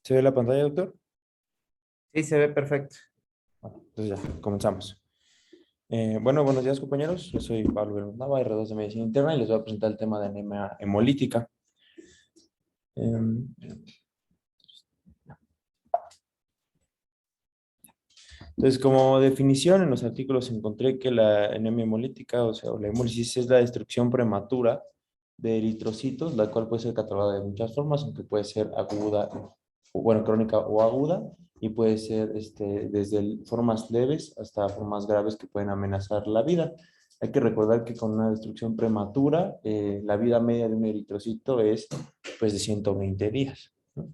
¿Se ve la pantalla, doctor? Sí, se ve perfecto. Bueno, entonces ya, comenzamos. Bueno, buenos días, compañeros. Yo soy Pablo Belmont Nava, R2 de Medicina Interna, y les voy a presentar el tema de anemia hemolítica. Em, Entonces, como definición, en los artículos encontré que la anemia hemolítica, o sea, o la hemólisis, es la destrucción prematura de eritrocitos, la cual puede ser catalogada de muchas formas, aunque puede ser aguda, o, bueno, crónica o aguda, y puede ser desde formas leves hasta formas graves que pueden amenazar la vida. Hay que recordar que con una destrucción prematura, la vida media de un eritrocito es pues de 120 días, ¿no?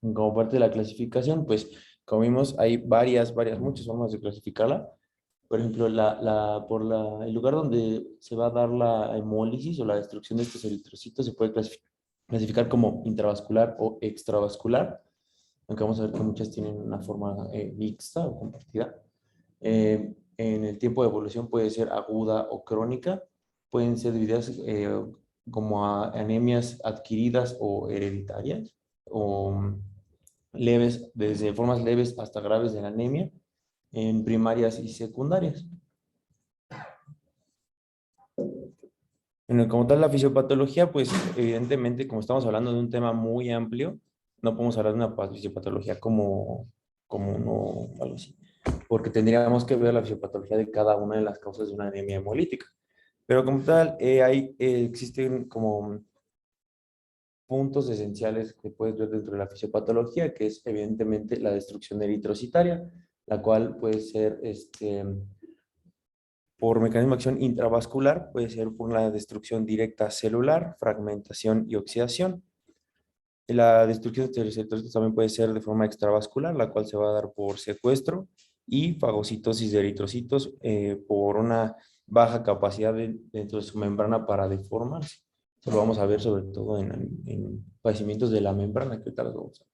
Como parte de la clasificación, pues como vimos, hay muchas formas de clasificarla. Por ejemplo, el lugar donde se va a dar la hemólisis o la destrucción de estos eritrocitos se puede clasificar como intravascular o extravascular, aunque vamos a ver que muchas tienen una forma mixta o compartida. En el tiempo de evolución puede ser aguda o crónica, pueden ser divididas como a anemias adquiridas o hereditarias, o leves, desde formas leves hasta graves de la anemia, en primarias y secundarias. Como tal, la fisiopatología, pues evidentemente, como estamos hablando de un tema muy amplio, no podemos hablar de una fisiopatología como uno, algo así, porque tendríamos que ver la fisiopatología de cada una de las causas de una anemia hemolítica. Pero como tal, existen como puntos esenciales que puedes ver dentro de la fisiopatología, que es evidentemente la destrucción eritrocitaria, la cual puede ser por mecanismo de acción intravascular, puede ser por la destrucción directa celular, fragmentación y oxidación. La destrucción de eritrocitos también puede ser de forma extravascular, la cual se va a dar por secuestro y fagocitosis de eritrocitos por una baja capacidad dentro de su membrana para deformarse. Eso lo vamos a ver sobre todo en padecimientos de la membrana, que ahorita los vamos a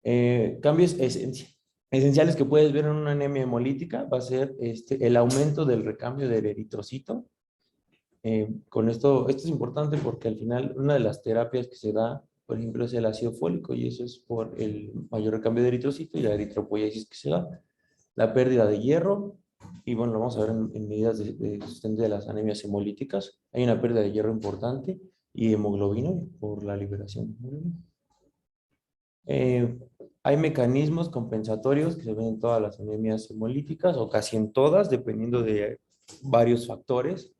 ver. Cambios esenciales que puedes ver en una anemia hemolítica va a ser el aumento del recambio del eritrocito. Con esto es importante porque al final una de las terapias que se da, por ejemplo, es el ácido fólico, y eso es por el mayor recambio de eritrocito y la eritropoiesis que se da. La pérdida de hierro, y bueno, lo vamos a ver en medidas de sustento de las anemias hemolíticas. Hay una pérdida de hierro importante y hemoglobina por la liberación de hemoglobina. Eh, Hay mecanismos compensatorios que se ven en todas las anemias hemolíticas, o casi en todas, dependiendo de varios factores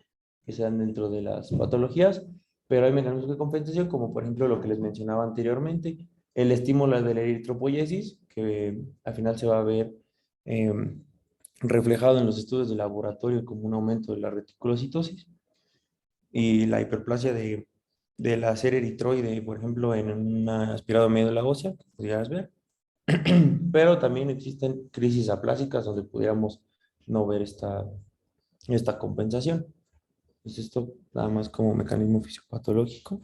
que se dan dentro de las patologías, pero hay mecanismos de compensación, como por ejemplo lo que les mencionaba anteriormente, el estímulo de la eritropoiesis, que al final se va a ver eh, reflejado en los estudios de laboratorio como un aumento de la reticulocitosis, y la hiperplasia de la serie eritroide, por ejemplo, en una aspirado médula ósea, que pudieras ver. Pero también existen crisis aplásicas donde pudiéramos no ver esta compensación. Entonces, esto nada más como mecanismo fisiopatológico.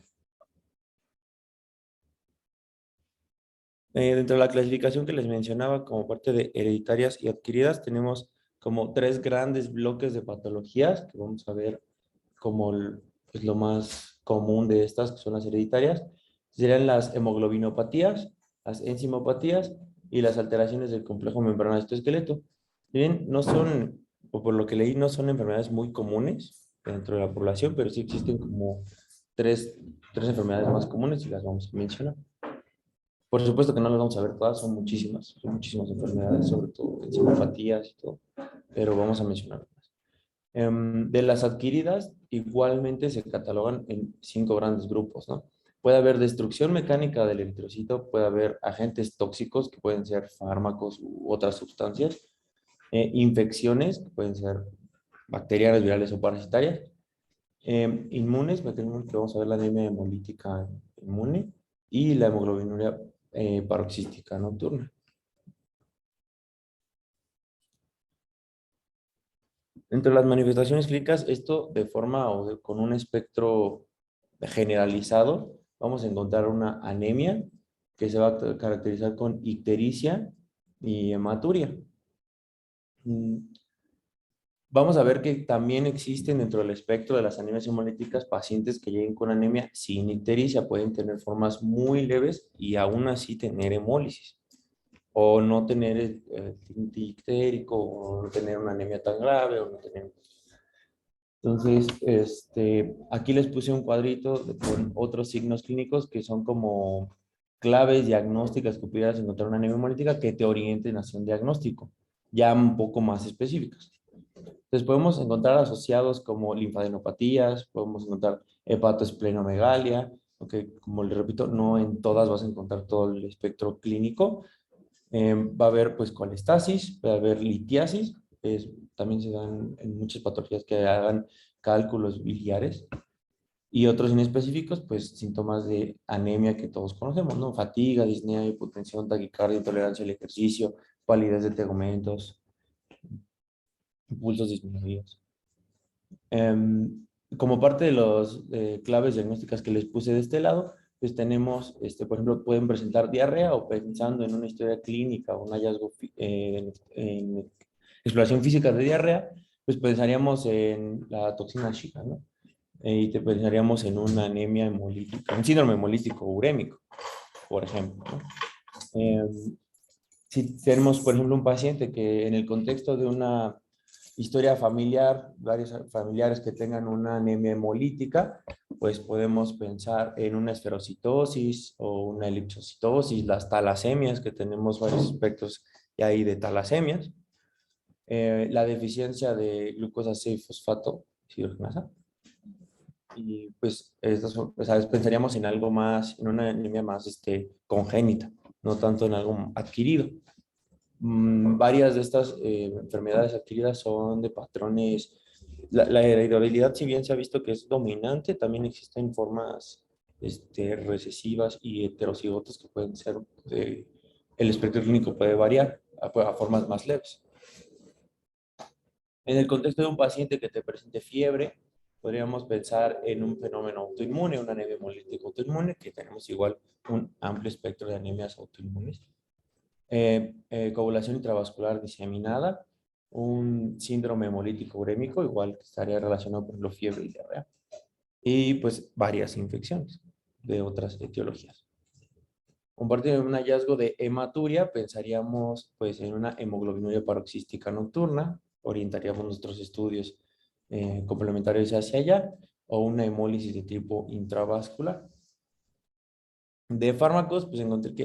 Dentro de la clasificación que les mencionaba como parte de hereditarias y adquiridas, tenemos como tres grandes bloques de patologías que vamos a ver como pues, lo más común de estas, que son las hereditarias. Serían las hemoglobinopatías, las enzimopatías y las alteraciones del complejo membrana de citoesqueleto. Bien, no son, o por lo que leí, no son enfermedades muy comunes dentro de la población, pero sí existen como tres enfermedades más comunes y las vamos a mencionar. Por supuesto que no las vamos a ver todas, son muchísimas enfermedades, sobre todo encefalopatías y todo, pero vamos a mencionar. De las adquiridas, igualmente se catalogan en 5 grandes grupos, ¿no? Puede haber destrucción mecánica del eritrocito, puede haber agentes tóxicos que pueden ser fármacos u otras sustancias, infecciones que pueden ser bacterianas, virales o parasitarias, inmunes, mecanismos que vamos a ver la anemia hemolítica inmune y la hemoglobinuria paroxística nocturna. Entre las manifestaciones clínicas, esto de forma con un espectro generalizado, vamos a encontrar una anemia que se va a caracterizar con ictericia y hematuria. Vamos a ver que también existen dentro del espectro de las anemias hemolíticas pacientes que lleguen con anemia sin ictericia, pueden tener formas muy leves y aún así tener hemólisis, o no tener el tinte ictérico, o no tener una anemia tan grave, o no tener... Entonces, aquí les puse un cuadrito con otros signos clínicos que son como claves diagnósticas que pudieras encontrar una anemia hemolítica que te orienten hacia un diagnóstico, ya un poco más específicos. Entonces podemos encontrar asociados como linfadenopatías, podemos encontrar hepatoesplenomegalia, aunque como les repito, no en todas vas a encontrar todo el espectro clínico. Va a haber pues colestasis, va a haber litiasis, también se dan en muchas patologías que hagan cálculos biliares y otros inespecíficos, pues síntomas de anemia que todos conocemos, ¿no? Fatiga, disnea, hipotensión, taquicardia, intolerancia al ejercicio, palidez de tegamentos, pulsos disminuidos. Como parte de los claves diagnósticas que les puse de este lado, pues tenemos, por ejemplo, pueden presentar diarrea o pensando en una historia clínica o un hallazgo en exploración física de diarrea, pues pensaríamos en la toxina Shiga, ¿no? Y te pensaríamos en una anemia hemolítica, un síndrome hemolítico urémico, por ejemplo, ¿no? Si tenemos, por ejemplo, un paciente que en el contexto de una historia familiar, varios familiares que tengan una anemia hemolítica, pues podemos pensar en una esferocitosis o una elipsocitosis, las talasemias, que tenemos varios aspectos ya ahí de talasemias, la deficiencia de glucosa 6-fosfato deshidrogenasa. Y pues ¿sabes? Pensaríamos en algo más, en una anemia más congénita, no tanto en algo adquirido. Varias de estas enfermedades adquiridas son de patrones. La heredabilidad, si bien se ha visto que es dominante, también existen formas recesivas y heterocigotas que pueden ser, el espectro clínico puede variar a formas más leves. En el contexto de un paciente que te presente fiebre, podríamos pensar en un fenómeno autoinmune, una anemia hemolítica autoinmune, que tenemos igual un amplio espectro de anemias autoinmunes. Coagulación intravascular diseminada, un síndrome hemolítico urémico, igual que estaría relacionado con la fiebre y diarrea, y pues varias infecciones de otras etiologías. Compartiendo un hallazgo de hematuria, pensaríamos pues en una hemoglobinuria paroxística nocturna, orientaríamos nuestros estudios complementarios hacia allá, o una hemólisis de tipo intravascular. De fármacos, pues encontré que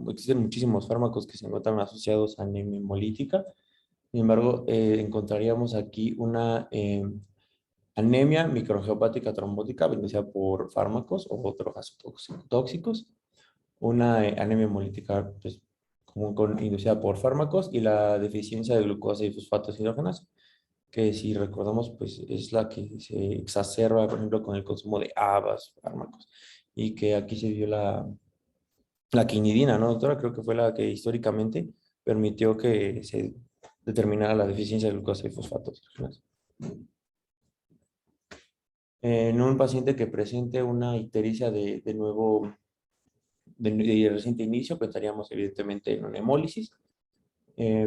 existen muchísimos fármacos que se encuentran asociados a anemia hemolítica. Sin embargo, encontraríamos aquí una anemia microangiopática trombótica inducida por fármacos o otros tóxicos, una anemia hemolítica pues, inducida por fármacos y la deficiencia de glucosa y fosfatos hidrogenados, que si recordamos, pues es la que se exacerba, por ejemplo, con el consumo de habas, fármacos, y que aquí se vio la quinidina, ¿no, doctora? Creo que fue la que históricamente permitió que se determinara la deficiencia de glucosa y fosfatos hidrogenados. En un paciente que presente una ictericia de nuevo, de reciente inicio, pensaríamos evidentemente en una hemólisis.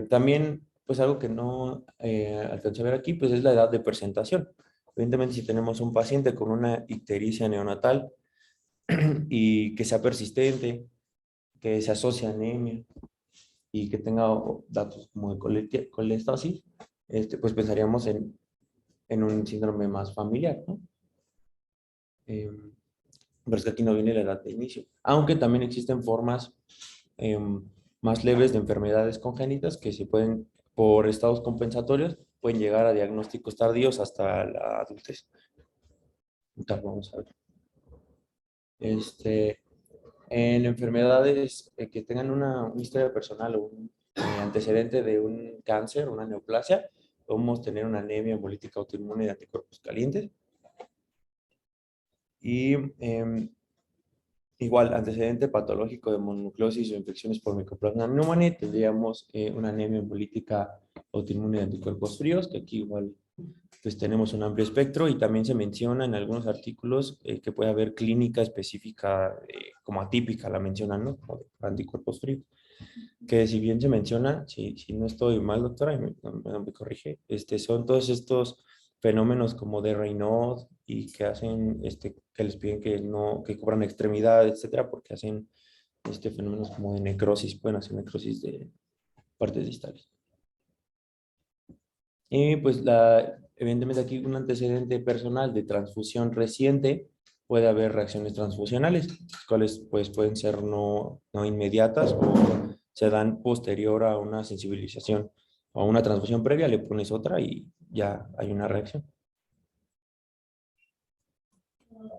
También, pues algo que no alcancé a ver aquí, pues es la edad de presentación. Evidentemente, si tenemos un paciente con una ictericia neonatal y que sea persistente, que se asocia a anemia y que tenga datos como de colestasis, pues pensaríamos en un síndrome más familiar, ¿no? Pero es que aquí no viene la edad de inicio. Aunque también existen formas más leves de enfermedades congénitas que se pueden, por estados compensatorios, pueden llegar a diagnósticos tardíos hasta la adultez. Entonces, vamos a ver. En enfermedades que tengan una historia personal o un antecedente de un cáncer, una neoplasia, podemos tener una anemia hemolítica autoinmune de anticuerpos calientes. Y igual, antecedente patológico de mononucleosis o infecciones por Mycoplasma pneumoniae, tendríamos una anemia hemolítica autoinmune de anticuerpos fríos, que aquí igual pues tenemos un amplio espectro y también se menciona en algunos artículos que puede haber clínica específica como atípica, la mencionan, ¿no? Como de anticuerpos fríos. que si bien se menciona, si no estoy mal, doctora, y me corrige, son todos estos fenómenos como de Raynaud y que hacen, que les piden que no, que cubran extremidades, etcétera, porque hacen fenómenos como de necrosis, pueden hacer necrosis de partes distales. Y pues evidentemente aquí un antecedente personal de transfusión reciente, puede haber reacciones transfusionales, las cuales pues pueden ser no inmediatas o se dan posterior a una sensibilización o a una transfusión previa, le pones otra y ya hay una reacción.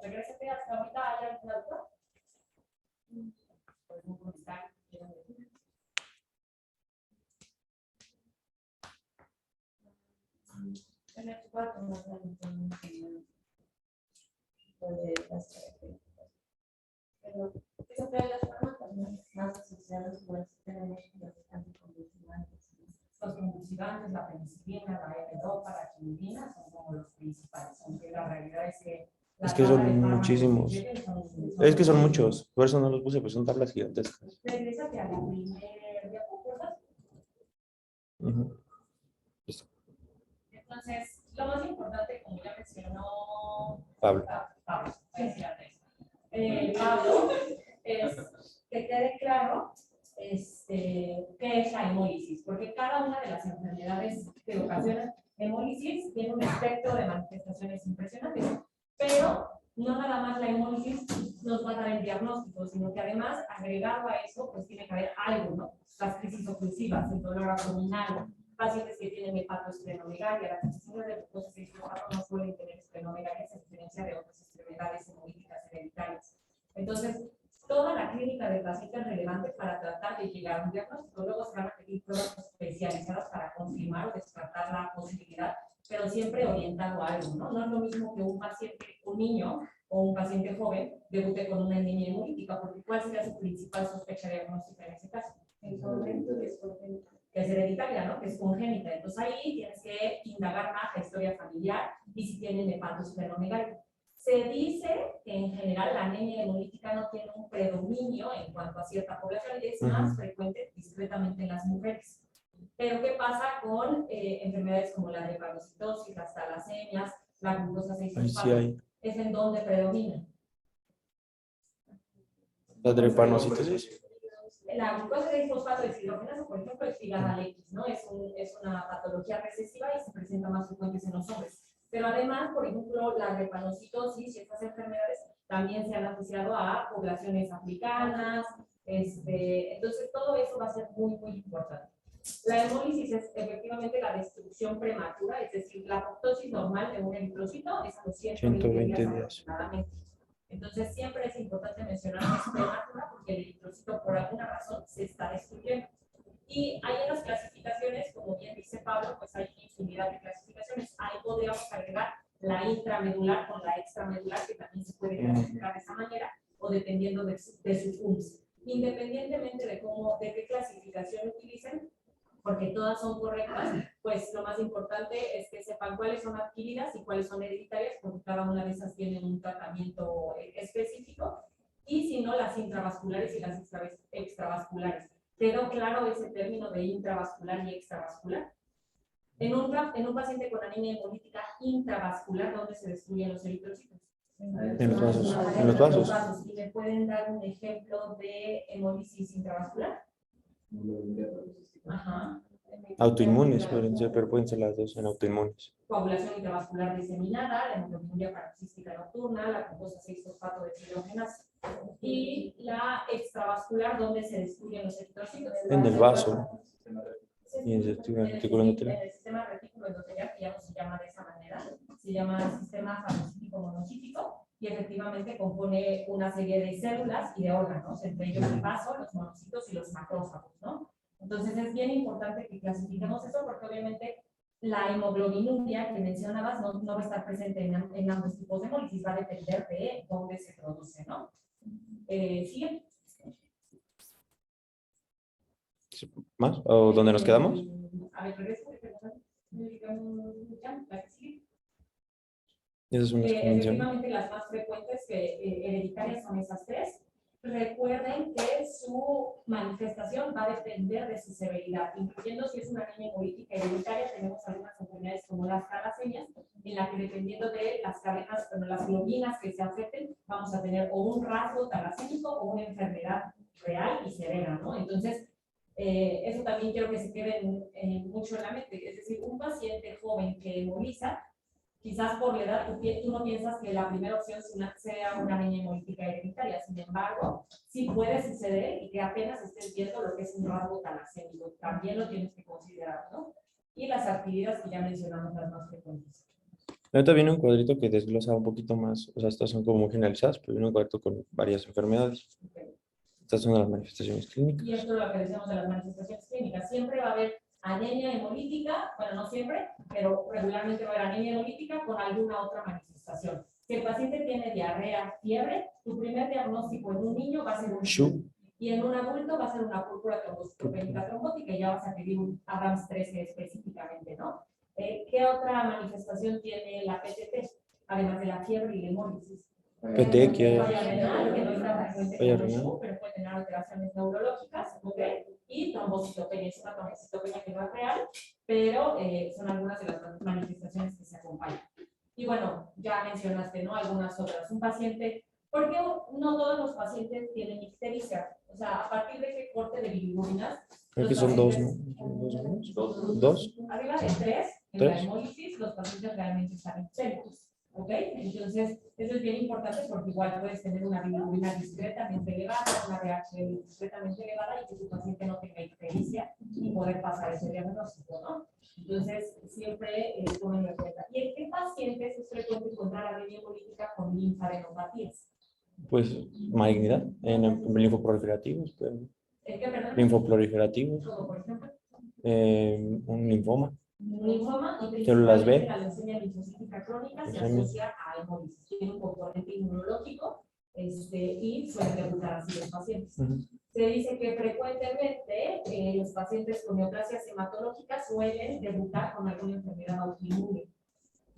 Regrésate hasta ahorita, ¿hay alguna duda? ¿Podemos contestar? En el cuarto no pero eso trae las formas también más asociadas pues tenemos los anticonvulsivantes. Los convulsivantes, la penicilina, la L-dopa, la quinidina son como los principales, aunque la realidad es que Es que son muchísimos. Es que son muchos, por eso no los puse, pues son tablas gigantescas. Regrésate a la primera diapositiva. Entonces, lo más importante, como ya mencionó Pablo. Pablo, Pablo, es que quede claro qué es la hemólisis, porque cada una de las enfermedades que ocasionan hemólisis tiene un espectro de manifestaciones impresionantes, pero no nada más la hemólisis nos va a dar el diagnóstico, sino que además, agregado a eso, pues tiene que haber algo, ¿no? Las crisis oclusivas, el dolor abdominal, pacientes que tienen hepatoesplenomegalia, las pacientes de glucosa 6-fosfato no suelen tener esplenomegalia, a diferencia de otras enfermedades hemolíticas hereditarias. Entonces, toda la clínica del paciente es relevante para tratar de llegar a un diagnóstico. Luego se van a pedir pruebas especializadas para confirmar o descartar la posibilidad, pero siempre orientado a algo, ¿no? No es lo mismo que un paciente, un niño o un paciente joven debute con una anemia hemolítica, porque ¿cuál sería su principal sospecha diagnóstica en ese caso? El congénito es congénito, que es hereditaria, ¿no? Que es congénita. Entonces ahí tienes que indagar más la historia familiar y si tienen hepatoesplenomegalia. Se dice que en general la anemia hemolítica no tiene un predominio en cuanto a cierta población, es más frecuente discretamente en las mujeres. Pero ¿qué pasa con enfermedades como la drepanocytosis, las talasemias, la glucosa 6-fosfato? Sí, es en donde predomina. La drepanocytosis. La glucosa 6-fosfato deshidrogenasa, por ejemplo, es ligada al X, ¿no? Es una patología recesiva y se presenta más frecuentes en los hombres. Pero además, por ejemplo, la drepanocytosis y estas enfermedades también se han asociado a poblaciones africanas. Entonces, todo eso va a ser muy, muy importante. La hemólisis es efectivamente la destrucción prematura, es decir, la apoptosis normal de un eritrocito es a los 120 días aproximadamente. Entonces, siempre es importante mencionar que es prematura porque el eritrocito por alguna razón se está destruyendo. Y hay en las clasificaciones, como bien dice Pablo, pues hay infinidad de clasificaciones. Ahí podríamos agregar la intramedular con la extramedular, que también se puede clasificar de esa manera, o dependiendo de su FUMS. Independientemente de qué clasificación utilicen, porque todas son correctas, pues lo más importante es que sepan cuáles son adquiridas y cuáles son hereditarias, porque cada una de esas tienen un tratamiento específico, y si no, las intravasculares y las extravasculares. ¿Quedó claro ese término de intravascular y extravascular? En un paciente con anemia hemolítica intravascular, ¿dónde se destruyen los eritrocitos? En los vasos. En los vasos. ¿Y me pueden dar un ejemplo de hemólisis intravascular? Ajá. Autoinmunes pueden ser, pero pueden ser las dos en autoinmunes. Coagulación intravascular diseminada, la hemoglobinuria paroxística nocturna, la glucosa 6-fosfato deshidrogenasa. Y la extravascular, ¿dónde se destruyen los eritrocitos? En el vaso. Y en el sistema retículo endotelial, que ya no se llama de esa manera, se llama sistema fagocítico monocítico, y efectivamente compone una serie de células y de órganos, entre ellos el vaso, los monocitos y los macrófagos, ¿no? Entonces es bien importante que clasifiquemos eso porque obviamente la hemoglobinuria que mencionabas no va a estar presente en ambos tipos de hemólisis, va a depender de dónde se produce, ¿no? ¿Sigue? ¿Más? ¿O dónde nos quedamos? A ver, regreso. Ya, la que sigue. Esas son las que mencioné. Efectivamente, las más frecuentes hereditarias son esas tres, recuerden que su manifestación va a depender de su severidad, incluyendo si es una anemia hemolítica hereditaria. Tenemos algunas enfermedades como las talassemias, en la que dependiendo de las cadenas, bueno, las globinas que se afecten, vamos a tener o un rasgo talasémico o una enfermedad real y severa, ¿no? Entonces, eso también quiero que se quede mucho en la mente. Es decir, un paciente joven que hemoliza, quizás por la edad tú no piensas que la primera opción sea una anemia hemolítica hereditaria. Sin embargo, sí puede suceder y que apenas estés viendo lo que es un rasgo talasémico. También lo tienes que considerar, ¿no? Y las actividades que ya mencionamos, las más frecuentes. Ahorita viene un cuadrito que desglosa un poquito más, o sea, estas son como muy generalizadas, pero viene un cuadrito con varias enfermedades. Okay. Estas son las manifestaciones clínicas. Y esto es lo que decíamos de las manifestaciones clínicas. Siempre va a haber anemia hemolítica, bueno, no siempre, pero regularmente va a haber anemia hemolítica con alguna otra manifestación. Si el paciente tiene diarrea, fiebre, tu primer diagnóstico en un niño va a ser un SHU. Y en un adulto va a ser una púrpura trombocitopénica trombótica y ya vas a pedir un Adams 13 específicamente, ¿no? ¿Qué otra manifestación tiene la PTT? Además de la fiebre y la hemólisis. Petequias. Falla renal, que no está frecuente como SHU, pero puede tener alteraciones neurológicas, ¿ok? Y trombocitopenia, es una trombocitopenia que no es real, pero son algunas de las manifestaciones que se acompañan. Y bueno, ya mencionaste, ¿no? Algunas otras. Un paciente, ¿por qué no todos los pacientes tienen ictericia? O sea, a partir de qué corte de bilirubinas. Creo que son dos, ¿no? ¿Dos? Arriba de 3, en la hemólisis, los pacientes realmente están ictéricos. ¿Ok? Entonces, eso es bien importante porque igual puedes tener una bilirrubina discretamente elevada, una DHL discretamente elevada y que tu paciente no tenga ictericia y poder pasar ese diagnóstico, ¿no? Entonces, siempre tomen en cuenta. ¿Y en qué pacientes es frecuente encontrar anemia hemolítica con linfadenopatías? Pues malignidad, en linfoproliferativos, pues, ¿El qué, perdón? linfoproliferativos, ¿Todo, por ejemplo? un linfoma. Linfoma y Células B. principalmente la leucemia linfocítica crónica se asocia a hemolisis. Tiene un componente inmunológico y suelen debutar así los pacientes. Se dice que frecuentemente los pacientes con neoplasias hematológicas suelen debutar con alguna enfermedad autoinmune.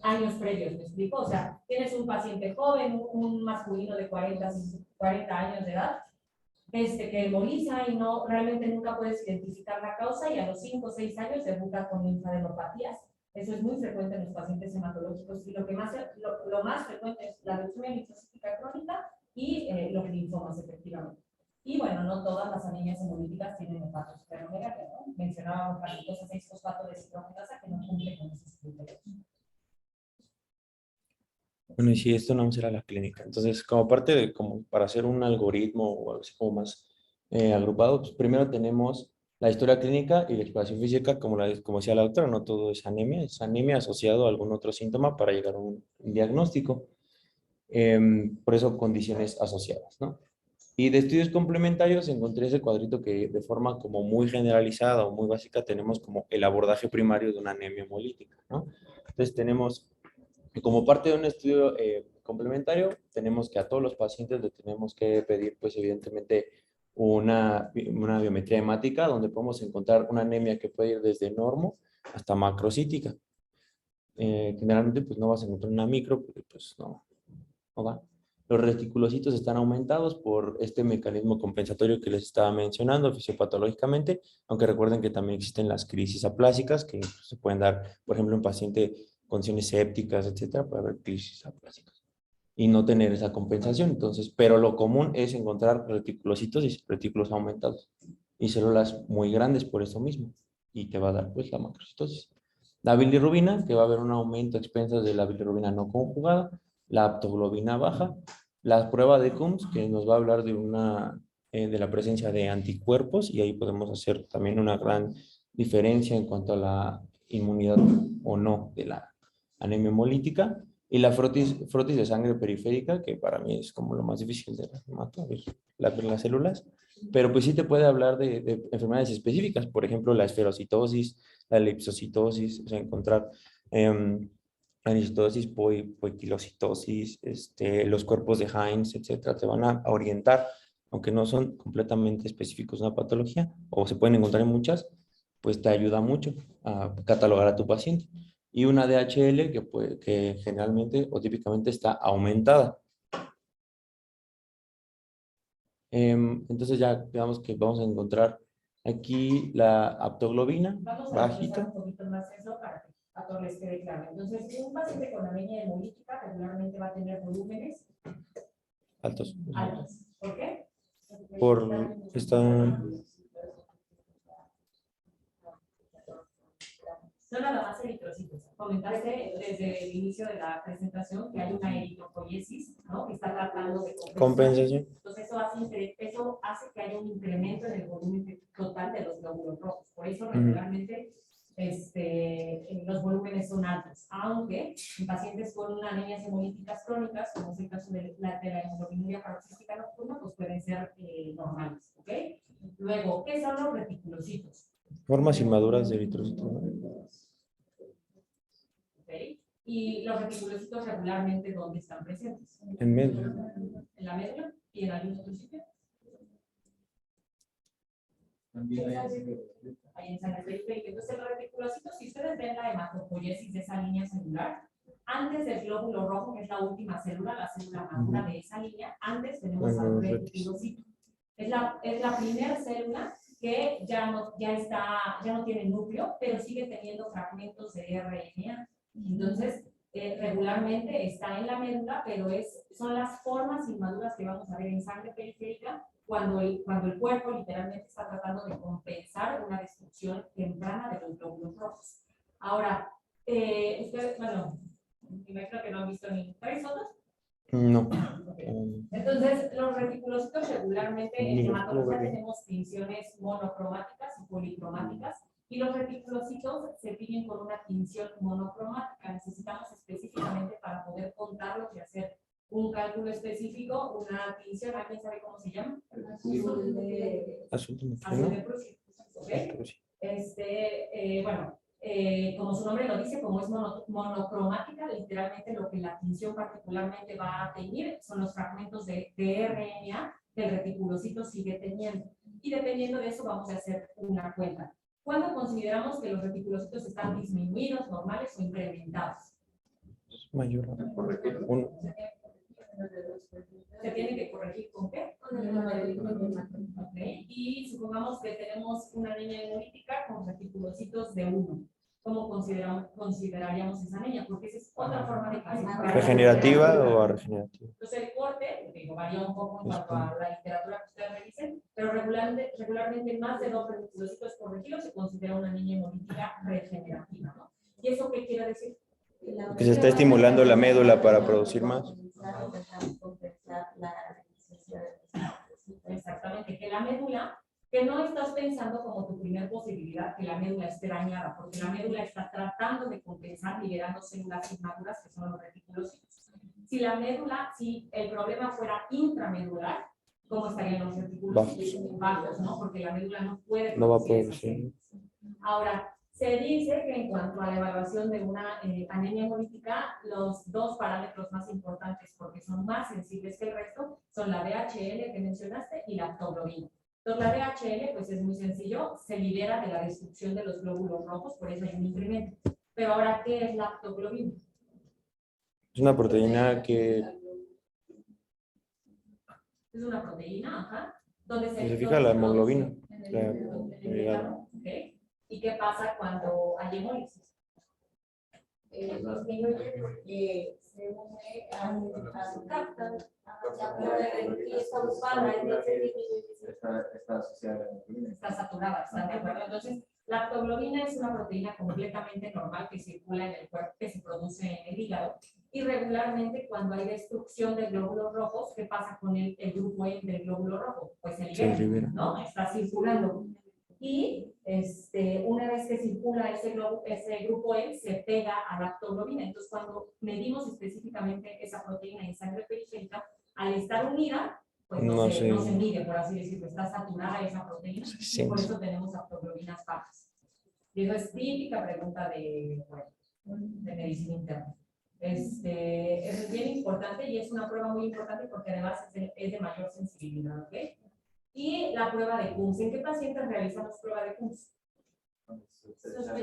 Años previos, ¿me explico? O sea, tienes un paciente joven, un masculino de 40 años de edad, que hemoliza y no, realmente nunca puedes identificar la causa y a los 5 o 6 años debuta con linfadenopatías. Eso es muy frecuente en los pacientes hematológicos y lo más frecuente es la leucemia linfocítica crónica y los linfomas, efectivamente. Y bueno, no todas las anemias hemolíticas tienen hepatosplenomegalia, ¿no? Mencionábamos la glucosa 6-fosfato deshidrogenasa que no cumple con esos criterios. Bueno, y si esto no será la clínica. Entonces, como parte de, como para hacer un algoritmo o algo así como más agrupado, pues primero tenemos la historia clínica y la exploración física, como decía la doctora, no todo es anemia asociado a algún otro síntoma para llegar a un diagnóstico. Por eso condiciones asociadas, ¿no? Y de estudios complementarios encontré ese cuadrito que de forma como muy generalizada o muy básica tenemos como el abordaje primario de una anemia hemolítica, ¿no? Entonces tenemos como parte de un estudio complementario, tenemos que a todos los pacientes le tenemos que pedir, pues evidentemente, una biometría hemática donde podemos encontrar una anemia que puede ir desde normo hasta macrocítica. Generalmente, pues no vas a encontrar una micro, porque pues no va. Los reticulocitos están aumentados por este mecanismo compensatorio que les estaba mencionando fisiopatológicamente, aunque recuerden que también existen las crisis aplásicas que se pueden dar, por ejemplo, en paciente condiciones sépticas, etcétera, puede haber crisis aplásicas y no tener esa compensación. Entonces, pero lo común es encontrar reticulocitos y retículos aumentados y células muy grandes por eso mismo y te va a dar pues la macrocitosis. La bilirrubina, que va a haber un aumento a expensas de la bilirrubina no conjugada, la aptoglobina baja, la prueba de Coombs, que nos va a hablar de la presencia de anticuerpos y ahí podemos hacer también una gran diferencia en cuanto a la inmunidad o no de la anemia hemolítica, y la frotis de sangre periférica, que para mí es como lo más difícil de las células, pero pues sí te puede hablar de enfermedades específicas, por ejemplo, la esferocitosis, la elipsocitosis, o sea, encontrar anisitosis, poiquilocitosis, los cuerpos de Heinz, etcétera, te van a orientar, aunque no son completamente específicos de una patología, o se pueden encontrar en muchas, pues te ayuda mucho a catalogar a tu paciente. Y una DHL que generalmente o típicamente está aumentada. Entonces ya digamos que vamos a encontrar aquí la aptoglobina Vamos a bajita. desglosar un poquito más eso para que a todos les quede claro. Entonces, un paciente con anemia hemolítica regularmente va a tener volúmenes Altos. altos. ¿Por qué? Por esta... No nada más eritrocitos. Comentaste desde el inicio de la presentación que hay una eritropoiesis, ¿no? Que está tratando de Compensación. Entonces, eso hace que haya un incremento en el volumen total de los glóbulos rojos. Por eso, regularmente, los volúmenes son altos. Aunque en pacientes con anemias hemolíticas crónicas, como es el caso de la hemoglobinuria paroxística nocturna, pues pueden ser normales, ¿ok? Luego, ¿qué son los reticulocitos? Formas inmaduras de eritrocito. ¿Okay? Y los reticulocitos regularmente, ¿dónde están presentes? En medio. En la médula y en algún otro sitio. Ahí en sangre periférica. Entonces, el reticulocito, si ustedes ven la hematopoiesis de esa línea celular, antes del glóbulo rojo, que es la última célula, la célula madura de esa línea, antes tenemos al reticulocito. Es la primera célula que ya no tiene núcleo, pero sigue teniendo fragmentos de RNA. Entonces, regularmente está en la médula, pero son las formas inmaduras que vamos a ver en sangre periférica cuando el cuerpo literalmente está tratando de compensar una destrucción temprana de los glóbulos rojos. Ahora, ustedes, bueno, me imagino que no han visto ni 3 fotos. No. Entonces, los reticulocitos regularmente en hematología tenemos tinciones monocromáticas y policromáticas, y los reticulocitos se tiñen con una tinción monocromática. Necesitamos específicamente para poder contarlos y hacer un cálculo específico, una tinción. ¿Alguien sabe cómo se llama? Azul de Azul de Prusia. ¿Okay? Bueno, como su nombre lo dice, como es monocromática, literalmente lo que la tinción particularmente va a teñir son los fragmentos de RNA que el reticulocito sigue teniendo. Y dependiendo de eso vamos a hacer una cuenta. ¿Cuándo consideramos que los reticulocitos están disminuidos, normales o incrementados? Mayor. Uno. ¿Se tiene que corregir con qué? Okay. Y supongamos que tenemos una niña hemolítica con reticulocitos de 1. ¿Cómo consideraríamos esa niña? Porque esa es otra forma de clasificar. ¿Regenerativa o regenerativa? Entonces, el corte, digo, varía un poco en cuanto a la literatura que ustedes revisen, pero regularmente más de 2 reticulocitos corregidos se considera una niña hemolítica regenerativa, ¿no? ¿Y eso qué quiere decir? Que se está estimulando la médula para producir más. Exactamente, que la médula, que no estás pensando como tu primer posibilidad que la médula esté dañada, porque la médula está tratando de compensar liberando células inmaduras que son los reticulocitos. Si la médula, si el problema fuera intramedular, ¿cómo estarían los reticulocitos? Bajos, ¿no? Porque la médula no puede No va a producir poder esas ser. células. Ahora, se dice que en cuanto a la evaluación de una anemia hemolítica, los 2 parámetros más importantes, porque son más sensibles que el resto, son la DHL que mencionaste y la aptoglobina. Entonces, la DHL, pues es muy sencillo, se libera de la destrucción de los glóbulos rojos, por eso hay un incremento. Pero ahora, ¿qué es la aptoglobina? Es una proteína que Es una proteína, ajá, donde se fija la hemoglobina. ¿Okay? ¿Y qué pasa cuando hay hemólisis? Disminuye porque se une a su capta y está ocupada, entonces disminuye. Está asociada a la hemoglobina. Está saturada, ¿están de acuerdo? Entonces, la aptoglobina es una proteína completamente normal que circula en el cuerpo, que se produce en el hígado. Y regularmente cuando hay destrucción de glóbulos rojos, ¿qué pasa con el grupo E del glóbulo rojo? Pues se libera, ¿no? Está circulando. Y una vez que circula ese grupo E, se pega a la aptoglobina. Entonces, cuando medimos específicamente esa proteína en sangre periférica, al estar unida, pues no se mide, por así decirlo, está saturada esa proteína, y por eso tenemos aptoglobinas bajas. Y eso es típica pregunta de medicina interna. Eso es bien importante y es una prueba muy importante porque además es de mayor sensibilidad, ¿ok? Y la prueba de Coombs. ¿En qué pacientes realizamos prueba de Coombs? Sospecha de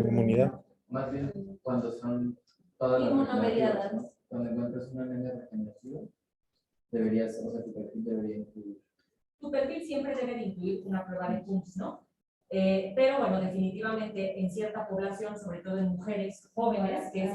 inmunidad. Más bien cuando son todas las inmunoveriadas. cuando encuentras una anemia regenerativa, deberías, o sea, tu perfil debería debe de incluir una prueba de CUMS, ¿no? Pero bueno, definitivamente en cierta población, sobre todo en mujeres jóvenes, que es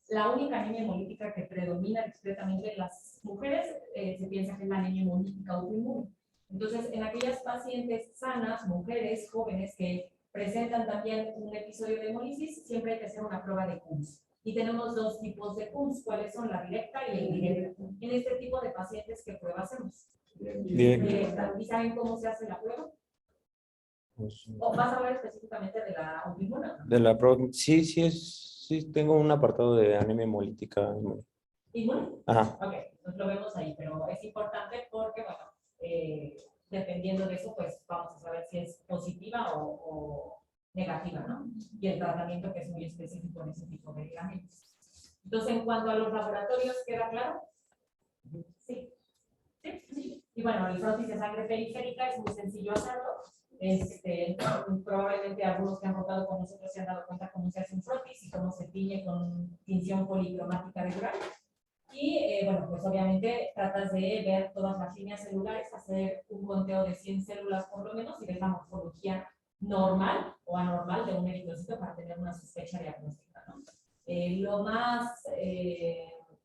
la única anemia hemolítica que predomina discretamente en las mujeres, se piensa que es la anemia hemolítica autoinmune. Entonces, en aquellas pacientes sanas, mujeres jóvenes que presentan también un episodio de hemólisis, siempre hay que hacer una prueba de CUMS. Y tenemos dos tipos de CUMS, ¿cuáles son? La directa y la indirecta. En este tipo de pacientes, ¿qué prueba hacemos? Directa. ¿Y saben cómo se hace la prueba? ¿O vas a hablar específicamente de la autoinmune? Sí, sí, tengo un apartado de anemia hemolítica. ¿Inmune? Ajá. Ok, entonces lo vemos ahí, pero es importante porque, bueno, dependiendo de eso, pues vamos a saber si es positiva o negativa, ¿no? Y el tratamiento que es muy específico en ese tipo de ligamentos. Entonces, en cuanto a los laboratorios, ¿queda claro? Sí. Sí. Y bueno, el frotis de sangre periférica es muy sencillo hacerlo. Probablemente algunos que han rotado con nosotros se han dado cuenta cómo se hace un frotis y cómo se tiñe con tinción policromática regular. Y bueno, pues obviamente tratas de ver todas las líneas celulares, hacer un conteo de 100 células por lo menos y ver la morfología normal o anormal de un eritrocito para tener una sospecha diagnóstica, ¿no? Lo más,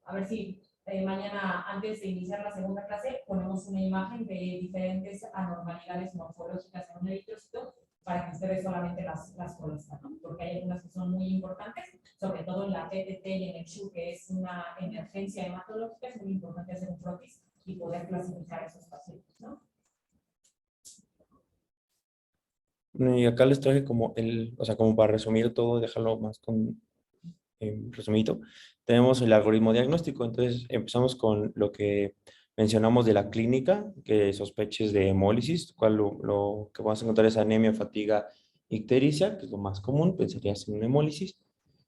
a ver si mañana, antes de iniciar la segunda clase, ponemos una imagen de diferentes anormalidades morfológicas en un eritrocito para que ustedes solamente las conozcan, ¿no? Porque hay algunas que son muy importantes, sobre todo en la PTT y en el CHU, que es una emergencia hematológica, es muy importante hacer un frotis y poder clasificar esos pacientes, ¿no? Y acá les traje como o sea, como para resumir todo, dejarlo más resumido. Tenemos el algoritmo diagnóstico, entonces empezamos con lo que mencionamos de la clínica, que sospeches de hemólisis, cual lo que vamos a encontrar es anemia, fatiga, ictericia, que es lo más común, pensaría en una hemólisis.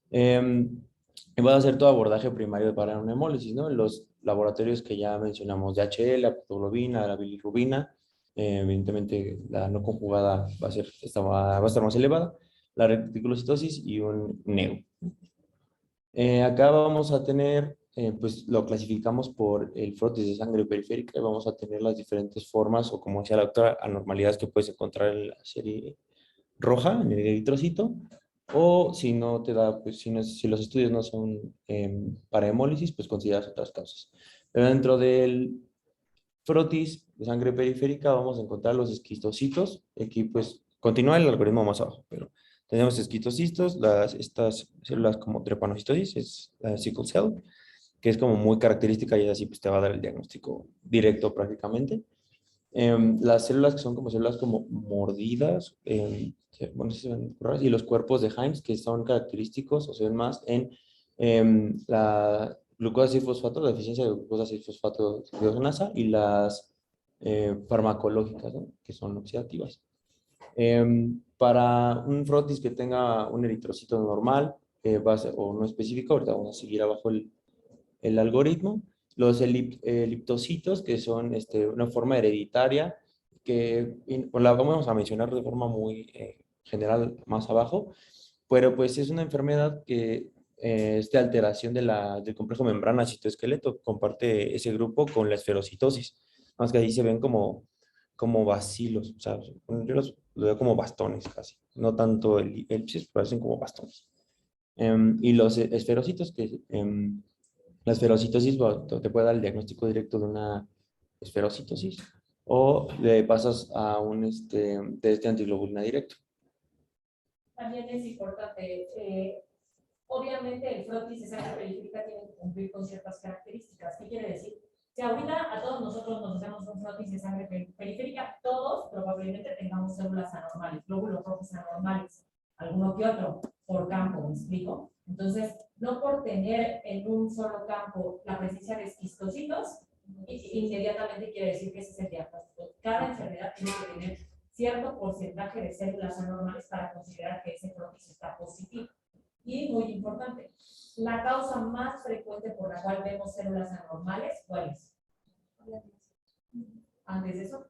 Y va a hacer todo abordaje primario para una hemólisis, ¿no? Los laboratorios que ya mencionamos, DHL, la hemoglobina, la bilirrubina, evidentemente la no conjugada va a estar más elevada, la reticulocitosis y un NEU. Acá vamos a tener, pues lo clasificamos por el frotis de sangre periférica y vamos a tener las diferentes formas o, como decía la doctora, anormalidades que puedes encontrar en la serie roja, en el eritrocito, o si no te da, pues si los estudios no son para hemólisis, pues consideras otras causas. Pero dentro del frotis de sangre periférica vamos a encontrar los esquistocitos. Aquí pues continúa el algoritmo más abajo, pero tenemos esquistocitos, estas células como trepanocitosis, es la sickle cell, que es como muy característica y así pues te va a dar el diagnóstico directo prácticamente. Las células que son como células como mordidas, bueno, si se ven raras, y los cuerpos de Himes que son característicos o se ven más en la glucosa 6-fosfato, la deficiencia de glucosa 6-fosfato deshidrogenasa y las farmacológicas, ¿no? Que son oxidativas. Para un frotis que tenga un eritrocito normal o no específico, ahorita vamos a seguir abajo el algoritmo. Los eliptocitos, que son una forma hereditaria, que la vamos a mencionar de forma muy general más abajo, pero pues es una enfermedad que es de alteración del complejo membrana citoesqueleto, comparte ese grupo con la esferocitosis, más que ahí se ven como bacilos, o sea, yo los veo como bastones casi, no tanto elipsis, parecen como bastones. Y los esferocitos, que la esferocitosis te puede dar el diagnóstico directo de una esferocitosis o le pasas a un test de antiglobulina directo. También es importante, obviamente el frotis de sangre periférica tiene que cumplir con ciertas características. ¿Qué quiere decir? Si ahorita a todos nosotros nos hacemos un frotis de sangre periférica, todos probablemente tengamos células anormales, glóbulos rojos anormales, alguno que otro, por campo, ¿me explico? Entonces, no por tener en un solo campo la presencia de esquistocitos, inmediatamente quiere decir que ese es el diagnóstico. Cada enfermedad tiene que tener cierto porcentaje de células anormales para considerar que ese frotis está positivo. Y muy importante, la causa más frecuente por la cual vemos células anormales, ¿cuál es? Antes de eso,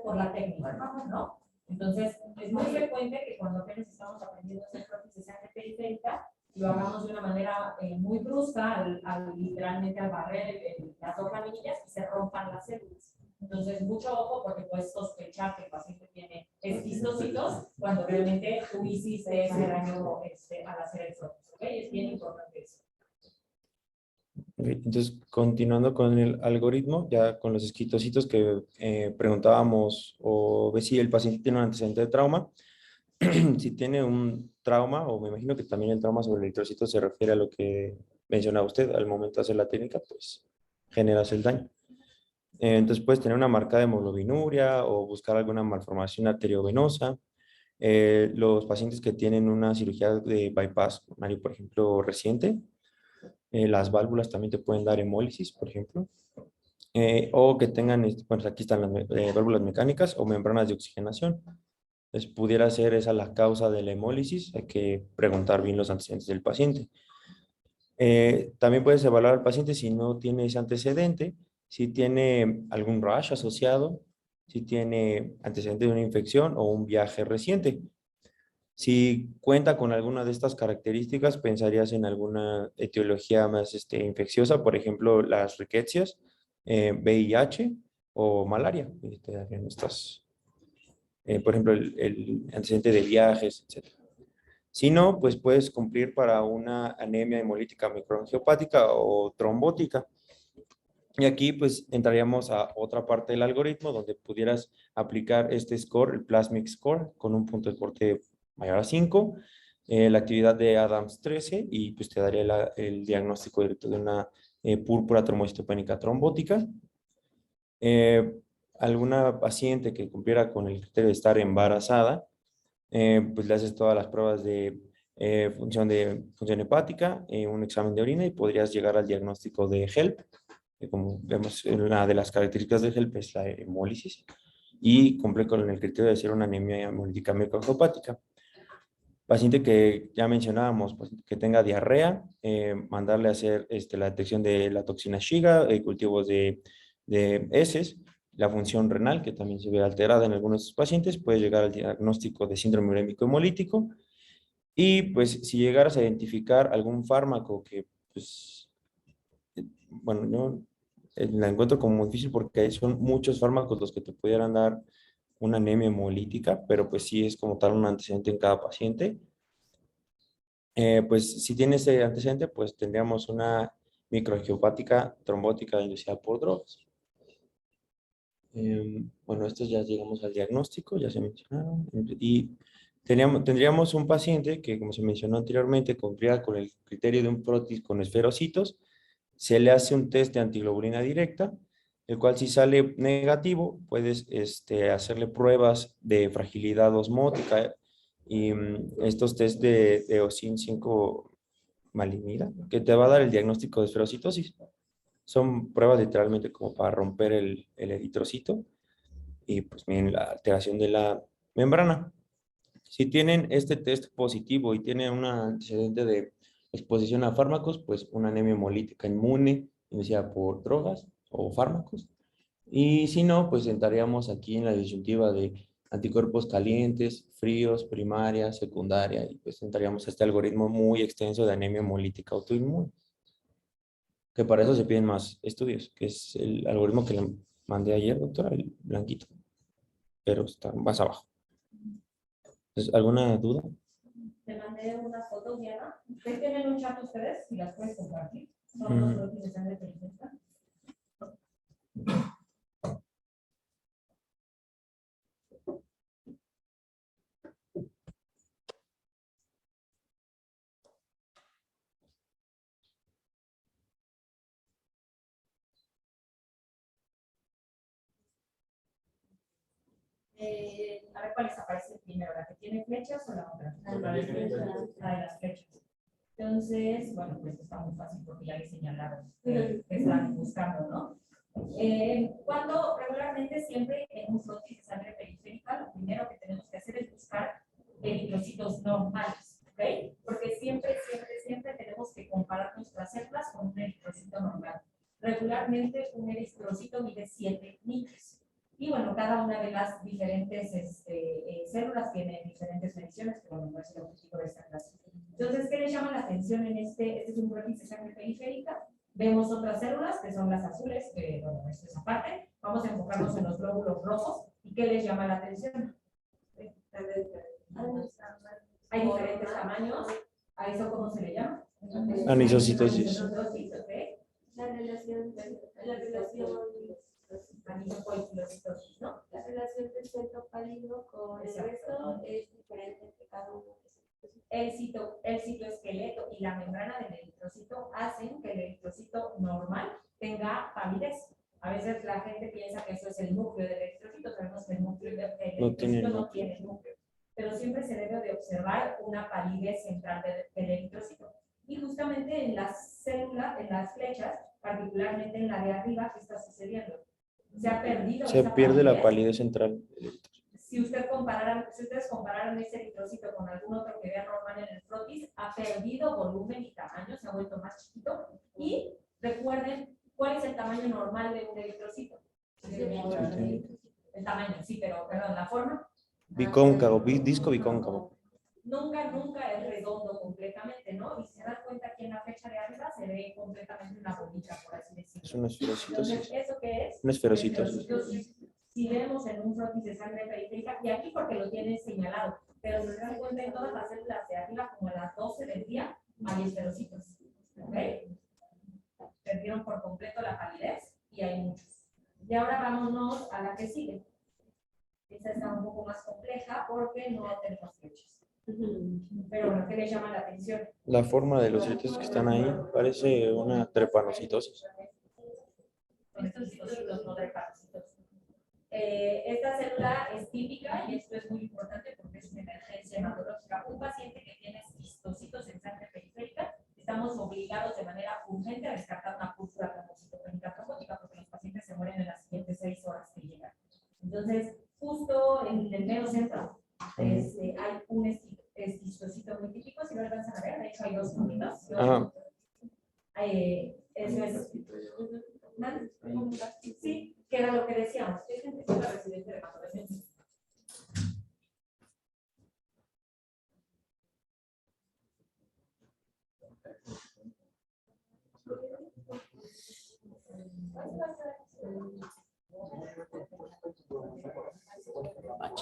por la técnica, ¿no? Entonces, es muy frecuente que cuando apenas estamos aprendiendo a hacer frotis de sangre periférica, lo hagamos de una manera muy brusca, literalmente al barrer las dos laminillas y se rompan las células. Entonces, mucho ojo porque puedes sospechar que el paciente tiene esquistocitos cuando realmente tú hiciste ese daño al hacer el frotis, ¿ok? Es bien importante eso. Ok, entonces, continuando con el algoritmo, ya con los esquistocitos que preguntábamos, o ve si el paciente tiene un antecedente de trauma. Si tiene un trauma, o me imagino que también el trauma sobre el eritrocito se refiere a lo que mencionaba usted al momento de hacer la técnica, pues generas el daño. Entonces puedes tener una marcada hemoglobinuria o buscar alguna malformación arteriovenosa. Los pacientes que tienen una cirugía de bypass coronario, por ejemplo, reciente, las válvulas también te pueden dar hemólisis, por ejemplo. O que tengan, bueno, aquí están las válvulas mecánicas o membranas de oxigenación. Entonces, pudiera ser esa la causa de la hemólisis. Hay que preguntar bien los antecedentes del paciente. También puedes evaluar al paciente si no tiene ese antecedente, si tiene algún rash asociado, si tiene antecedente de una infección o un viaje reciente. Si cuenta con alguna de estas características, pensarías en alguna etiología más infecciosa, por ejemplo, las riquecias, VIH o malaria. Por ejemplo, el antecedente de viajes, etc. Si no, pues puedes cumplir para una anemia hemolítica microangiopática o trombótica. Y aquí pues entraríamos a otra parte del algoritmo donde pudieras aplicar este score, el Plasmic Score, con un punto de corte mayor a 5, la actividad de Adams 13 y pues te daría el diagnóstico directo de una púrpura trombocitopénica trombótica. Alguna paciente que cumpliera con el criterio de estar embarazada, pues le haces todas las pruebas de función hepática, un examen de orina y podrías llegar al diagnóstico de HELP. Como vemos, una de las características del HELP es la hemólisis y cumple con el criterio de ser una anemia hemolítica microangiopática. Paciente que ya mencionábamos, pues, que tenga diarrea, mandarle a hacer la detección de la toxina Shiga, cultivos de heces, la función renal, que también se ve alterada en algunos pacientes, puede llegar al diagnóstico de síndrome urémico hemolítico. Y pues si llegaras a identificar algún fármaco que, pues, bueno, yo la encuentro como difícil porque son muchos fármacos los que te pudieran dar una anemia hemolítica, pero pues sí es como tal un antecedente en cada paciente. Pues si tiene ese antecedente, pues tendríamos una microangiopática trombótica inducida por drogas. Bueno, estos ya llegamos al diagnóstico, ya se mencionaron. Y tendríamos un paciente que, como se mencionó anteriormente, cumplía con el criterio de un frotis con esferocitos. Se le hace un test de antiglobulina directa, el cual si sale negativo, puedes hacerle pruebas de fragilidad osmótica y estos test de eosin 5 malinida, que te va a dar el diagnóstico de esferocitosis. Son pruebas literalmente como para romper el eritrocito y pues bien la alteración de la membrana. Si tienen este test positivo y tienen un antecedente de exposición a fármacos, pues una anemia hemolítica inmune iniciada por drogas o fármacos. Y si no, pues entraríamos aquí en la disyuntiva de anticuerpos calientes, fríos, primaria, secundaria, y pues entraríamos a este algoritmo muy extenso de anemia hemolítica autoinmune, que para eso se piden más estudios, que es el algoritmo que le mandé ayer, doctora, el blanquito, pero está más abajo. Entonces, ¿alguna duda? Te mandé unas fotos, Diana. ¿Ustedes tienen un chat ustedes? Y las puedes compartir. Son los frotis de sangre periférica. A ver cuál les aparece primero, la que tiene flechas o la otra. La de las flechas. Entonces, bueno, pues está muy fácil porque ya les señalaron que están buscando, ¿no? Cuando regularmente siempre en un frotis de sangre periférica, lo primero que tenemos que hacer es buscar eritrocitos normales, ¿ok? Porque siempre tenemos que comparar nuestras células con un eritrocito normal. Regularmente un eritrocito mide 7 micros. Y bueno, cada una de las diferentes células tiene diferentes mediciones, que bueno, no es el objetivo de esta clase. Entonces, ¿qué les llama la atención en este? Este es un brotis de sangre periférica. Vemos otras células que son las azules, que bueno, esto es aparte. Vamos a enfocarnos en los glóbulos rojos. ¿Y qué les llama la atención? Hay diferentes tamaños. ¿A eso cómo se le llama? Anisocitosis. Anisocitosis, ¿ok? La relación Anisocoicilocitosis, ¿no? La relación del centro pálido con el resto es diferente entre cada uno. El citoesqueleto y la membrana del eritrocito hacen que el eritrocito normal tenga palidez. A veces la gente piensa que eso es el núcleo del eritrocito, sabemos que el núcleo del eritrocito no tiene núcleo, pero siempre se debe de observar una palidez central del eritrocito. Y justamente en las células, en las flechas, particularmente en la de arriba, ¿qué está sucediendo? Se ha perdido. Se pierde la palidez central. Si ustedes compararan ese eritrocito con algún otro que vea normal en el frotis, ha perdido volumen y tamaño, se ha vuelto más chiquito. Y recuerden, ¿cuál es el tamaño normal de un eritrocito? El tamaño, sí, pero perdón, la forma. Bicóncavo, disco bicóncavo. Nunca es redondo completamente, ¿no? Y si se dan cuenta aquí en la flecha de arriba se ve completamente una bolita, por así decirlo. Es una esferocitosis. Entonces, ¿eso qué es? Una esferocitosis. Si vemos en un frotis de sangre periférica, y aquí porque lo tienen señalado, pero si se dan cuenta en todas las células de arriba, como a las 12 del día, hay esferocitos. ¿Ok? Perdieron por completo la palidez y hay muchos. Y ahora vámonos a la que sigue. Esta está un poco más compleja porque no tenemos flechas. Pero bueno, ¿qué les llama la atención? La forma de los eritrocitos que están ahí parece una trepanocitosis. Estos citocitos, no trepanocitos. Esta célula es típica y esto es muy importante porque es una emergencia hematológica. Un paciente que tiene cistocitos en sangre periférica, estamos obligados de manera urgente a descartar una púrpura trombocitopénica trombótica porque los pacientes se mueren en las siguientes 6 horas que llegan. Entonces, justo en el mero centro hay un esquistocito muy típico, si lo alcanzan a ver, de hecho hay 2 puntitos. Eso es. Sí, que era lo que decíamos. Es la residente de hematología.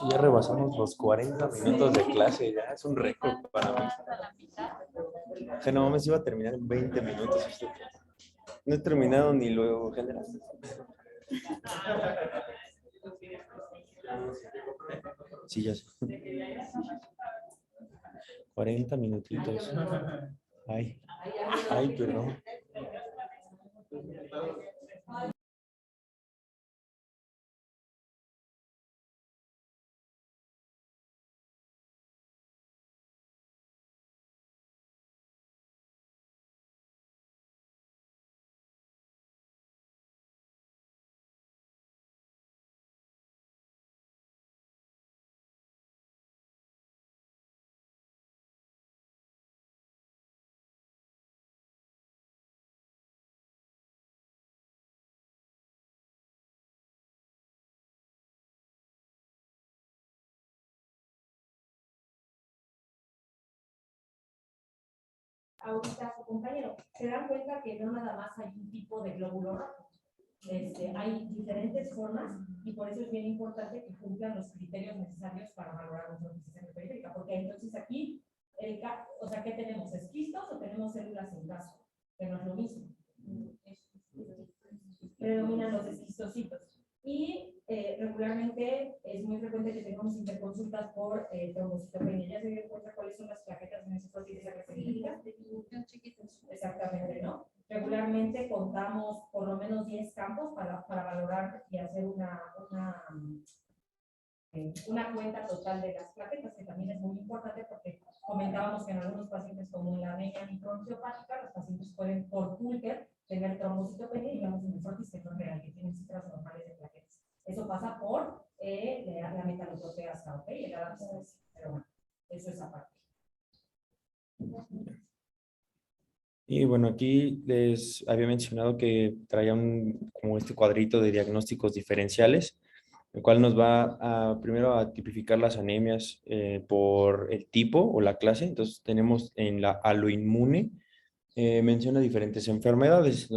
Ya rebasamos los 40 minutos de clase, ya es un récord para mí. Que no mames, iba a terminar en 20 minutos. No he terminado ni luego general. Sí, ya sé. 40 minutitos. Ay, perdón. Ahorita su compañero, se dan cuenta que no nada más hay un tipo de glóbulo rojo. Hay diferentes formas y por eso es bien importante que cumplan los criterios necesarios para valorar una frotis periférica, porque entonces aquí, o sea, ¿qué tenemos? ¿Esquistos o tenemos células en caso? Que no es lo mismo. Predominan los esquistocitos. Y regularmente es muy frecuente que tengamos interconsultas por trombocitopenia. ¿Ya se dieron cuenta cuáles son las plaquetas en ese frotis de sangre periférica? Exactamente, ¿no? Regularmente contamos por lo menos 10 campos para valorar y hacer una cuenta total de las plaquetas, que también es muy importante porque comentábamos que en algunos pacientes como en la anemia microangiopática, los pacientes pueden por Pulker tener trombocitopenia y vemos en el frotis que no es real, que tienen cifras normales de plaquetas. Eso pasa por la metaloproteasa, ¿ok? Pero bueno, eso es aparte. Y bueno, aquí les había mencionado que traía como este cuadrito de diagnósticos diferenciales. el cual nos va primero a tipificar las anemias por el tipo o la clase. Entonces tenemos en la aloinmune, menciona diferentes enfermedades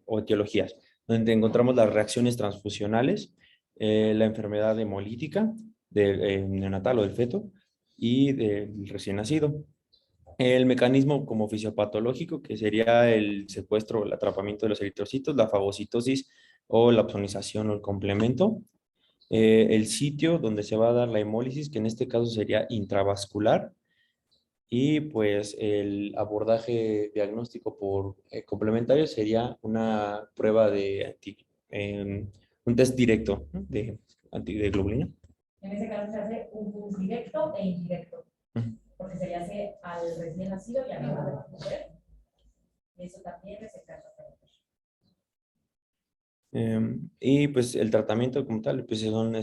o etiologías, donde encontramos las reacciones transfusionales, la enfermedad hemolítica del neonatal o del feto y del recién nacido. El mecanismo como fisiopatológico, que sería el secuestro o el atrapamiento de los eritrocitos, la fagocitosis o la opsonización o el complemento. El sitio donde se va a dar la hemólisis, que en este caso sería intravascular, y pues el abordaje diagnóstico por complementario sería una prueba un test directo, ¿no? De globulina. En ese caso se hace un pus directo e indirecto, Ujú. porque se le hace al recién nacido y a la mujer. Y eso también es el caso. Y pues el tratamiento como tal, pues son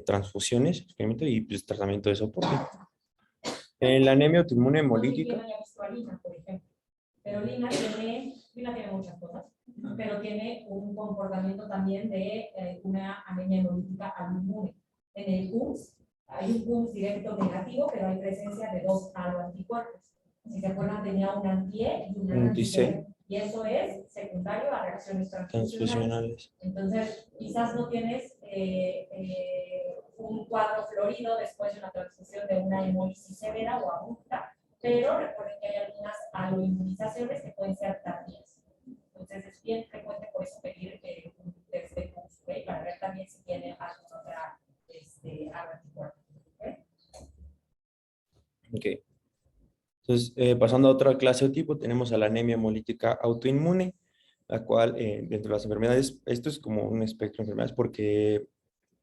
transfusiones, experimento y pues tratamiento de soporte. En la anemia autoinmune hemolítica. No había visto a Lina, por ejemplo. Pero Lina tiene muchas cosas, pero tiene un comportamiento también de una anemia hemolítica autoinmune. En el CUMS hay un CUMS directo negativo, pero hay presencia de dos anticuerpos. Si se acuerdan, tenía un anti-E y un anti-C. Y eso es secundario a reacciones transfusionales. Entonces, quizás no tienes un cuadro florido después de una transfusión de una hemólisis severa o aguda, pero recuerden que hay algunas aloinmunizaciones que pueden ser tardías. Entonces, es bien frecuente por eso pedir un test de CUMS, ¿okay? Para ver también si tiene alguna otra anticuerpo. Ok. Entonces, pasando a otra clase o tipo, tenemos a la anemia hemolítica autoinmune, la cual dentro de las enfermedades, esto es como un espectro de enfermedades porque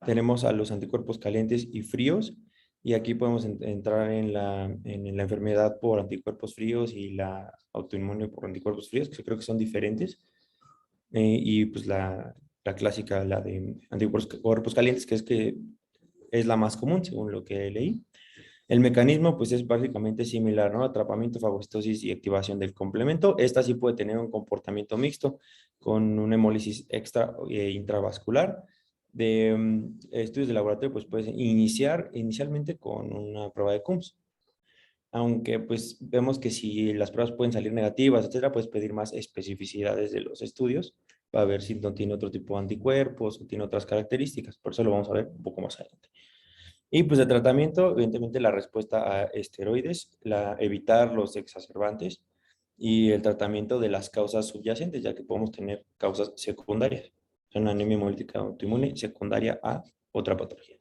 tenemos a los anticuerpos calientes y fríos, y aquí podemos entrar en la enfermedad por anticuerpos fríos y la autoinmune por anticuerpos fríos, que creo que son diferentes, y pues la clásica, la de anticuerpos calientes, que es la más común según lo que leí. El mecanismo, pues, es básicamente similar, ¿no? Atrapamiento, fagocitosis y activación del complemento. Esta sí puede tener un comportamiento mixto con una hemólisis intravascular. Estudios de laboratorio, pues, puedes iniciar inicialmente con una prueba de CUMS. Aunque, pues, vemos que si las pruebas pueden salir negativas, etcétera, puedes pedir más especificidades de los estudios para ver si no tiene otro tipo de anticuerpos o tiene otras características. Por eso lo vamos a ver un poco más adelante. Y pues de tratamiento, evidentemente la respuesta a esteroides, evitar los exacerbantes y el tratamiento de las causas subyacentes, ya que podemos tener causas secundarias. Son anemia hemolítica autoinmune secundaria a otra patología.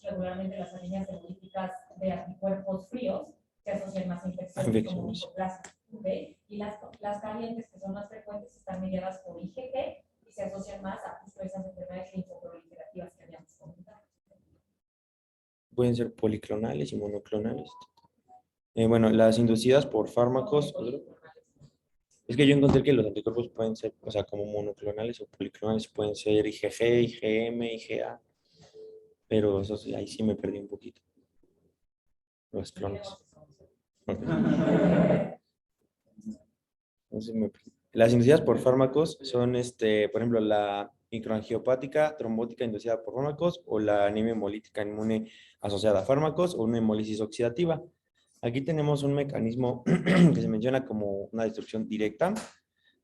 Regularmente las anemias hemolíticas de anticuerpos fríos se asocian más a infecciones como micoplasma, ¿okay? Y las calientes, que son más frecuentes, están mediadas por IgG y se asocian más a justo esas enfermedades linfoproliferativas que habíamos comentado. Pueden ser policlonales y monoclonales. Bueno, las inducidas por fármacos. Es que yo encontré que los anticuerpos pueden ser, o sea, como monoclonales o policlonales, pueden ser IgG, IgM, IgA. Pero eso sí, ahí sí me perdí un poquito. Los clones. Okay. Entonces las inducidas por fármacos son, por ejemplo, la microangiopática trombótica inducida por fármacos o la anemia hemolítica inmune asociada a fármacos o una hemólisis oxidativa. Aquí tenemos un mecanismo que se menciona como una destrucción directa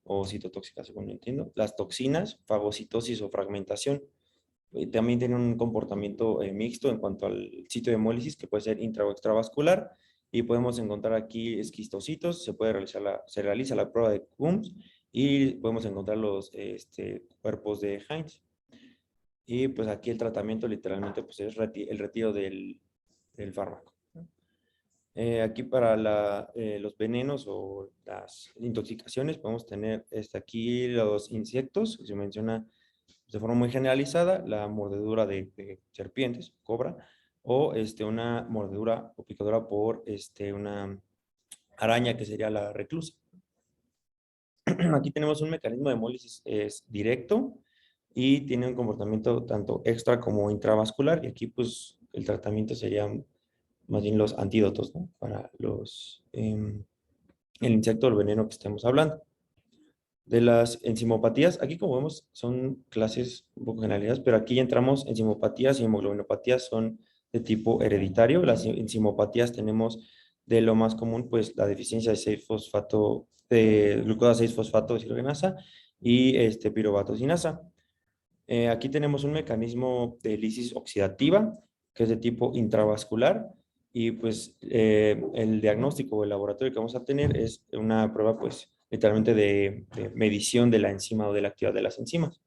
o citotóxica, según entiendo. Las toxinas, fagocitosis o fragmentación. También tiene un comportamiento mixto en cuanto al sitio de hemólisis, que puede ser intra o extravascular, y podemos encontrar aquí esquistocitos, se realiza la prueba de CUMS y podemos encontrar los cuerpos de Heinz. Y pues aquí el tratamiento literalmente pues, es el retiro del fármaco. Aquí para los venenos o las intoxicaciones podemos tener aquí los insectos, se menciona de forma muy generalizada, la mordedura de serpientes, cobra, o una mordedura o picadura por una araña que sería la reclusa. Aquí tenemos un mecanismo de hemólisis directo y tiene un comportamiento tanto extra como intravascular, y aquí pues el tratamiento sería más bien los antídotos, ¿no? Para el insecto o el veneno que estemos hablando. De las enzimopatías, aquí como vemos son clases un poco generalizadas, pero aquí entramos enzimopatías y hemoglobinopatías son de tipo hereditario. Las enzimopatías tenemos de lo más común, pues la deficiencia de 6-fosfato, de glucosa 6-fosfato deshidrogenasa y piruvato-sinasa. Aquí tenemos un mecanismo de lisis oxidativa que es de tipo intravascular y pues el diagnóstico o el laboratorio que vamos a tener es una prueba pues literalmente de medición de la enzima o de la actividad de las enzimas.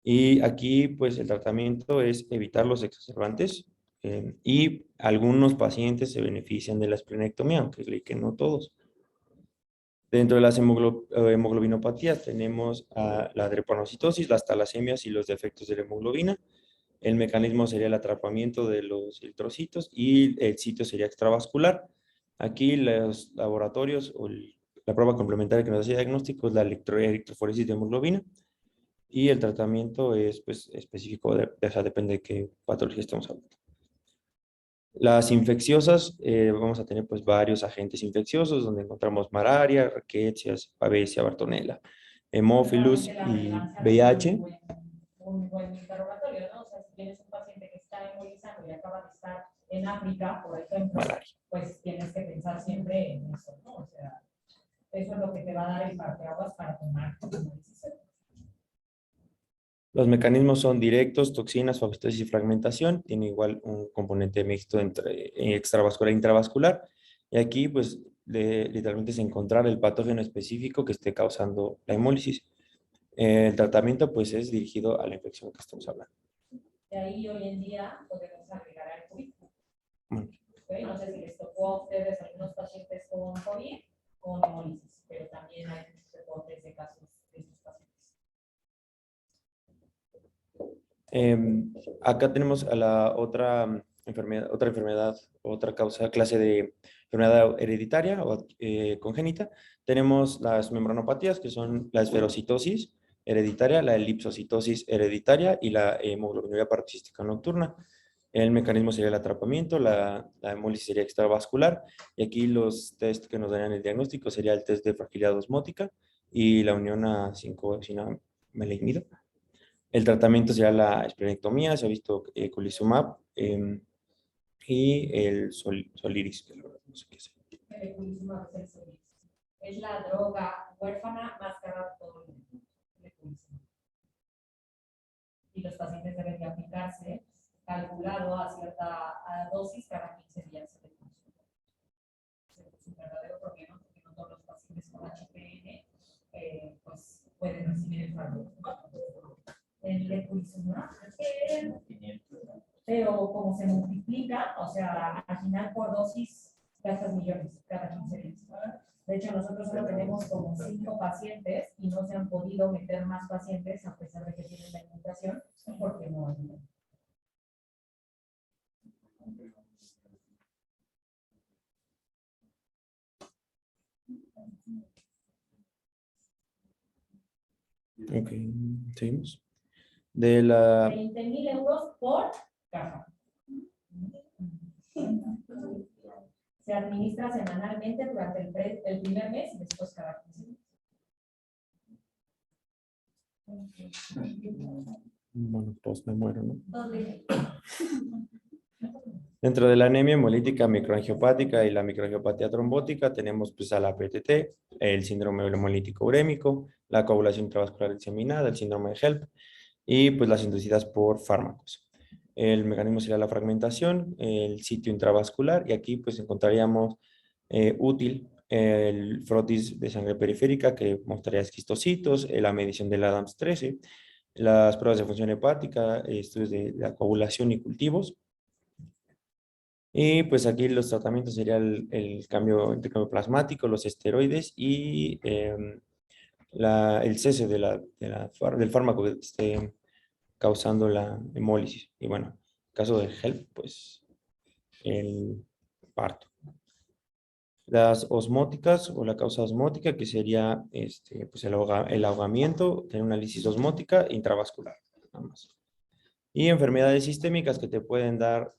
Y aquí pues el tratamiento es evitar los exacerbantes y algunos pacientes se benefician de la esplenectomía, aunque leí que no todos. Dentro de las hemoglobinopatías tenemos la drepanocitosis, las talasemias y los defectos de la hemoglobina. El mecanismo sería el atrapamiento de los eritrocitos y el sitio sería extravascular. Aquí los laboratorios o la prueba complementaria que nos hace diagnóstico es la electroforesis de hemoglobina y el tratamiento es pues, específico, o sea, depende de qué patología estemos hablando. Las infecciosas, vamos a tener pues varios agentes infecciosos donde encontramos malaria, rickettsias, babesia, bartonella, hemófilus y VIH. Un buen interrogatorio, ¿no? O sea, si tienes un paciente que está embolizando y acaba de estar en África, por ejemplo, Malaria. pues tienes que pensar siempre en eso, ¿no? O sea, eso es lo que te va a dar el parteaguas para tomar una decisión. Los mecanismos son directos, toxinas, fagocitosis y fragmentación. Tiene igual un componente mixto entre extravascular e intravascular. Y aquí, pues, literalmente es encontrar el patógeno específico que esté causando la hemólisis. El tratamiento, pues, es dirigido a la infección que estamos hablando. De ahí, hoy en día, podemos agregar al COVID. Bueno. ¿Okay? No sé si les tocó a ustedes algunos pacientes con COVID, con hemólisis, pero también hay muchos reportes de casos de estos pacientes. Acá tenemos a la otra enfermedad, otra clase de enfermedad hereditaria o congénita. Tenemos las membranopatías, que son la esferocitosis hereditaria, la elipsocitosis hereditaria y la hemoglobinuria paroxística nocturna. El mecanismo sería el atrapamiento, la hemólisis sería extravascular, y aquí los test que nos darían el diagnóstico sería el test de fragilidad osmótica y la unión a 5-deoxinamelenimido. El tratamiento sería la esplenectomía, se ha visto eculizumab y el Soliris, que la verdad no sé qué es. El eculizumab es el Soliris. Es la droga huérfana más cara de todo el mundo. El eculizumab. Y los pacientes deben de aplicarse calculado a cierta dosis cada 15 días. Es un verdadero problema porque no todos los pacientes con HPN pues pueden recibir el fármaco. El eculizumab, pero como se multiplica, o sea, al final por dosis gastas millones cada 15 días. De hecho, nosotros solo tenemos como 5 pacientes y no se han podido meter más pacientes a pesar de que tienen la indicación porque no hay. Ok, seguimos. De la... 20,000 euros por caja. Se administra semanalmente durante el primer mes y después cada 15 días. Bueno, pues me muero, ¿no? Dentro de la anemia hemolítica microangiopática y la microangiopatía trombótica tenemos pues a la PTT, el síndrome hemolítico urémico, la coagulación intravascular diseminada, el síndrome de HELP y pues las inducidas por fármacos. El mecanismo sería la fragmentación, el sitio intravascular y aquí pues encontraríamos útil el frotis de sangre periférica que mostraría esquistocitos, la medición del ADAMS-13, las pruebas de función hepática, estudios de la coagulación y cultivos. Y pues aquí los tratamientos sería el intercambio plasmático, los esteroides y el cese del fármaco que esté causando la hemólisis. Y bueno, en caso de HELP, pues el parto. Las osmóticas o la causa osmótica, que sería pues el ahogamiento, tener una lisis osmótica intravascular, nada más. Y enfermedades sistémicas que te pueden dar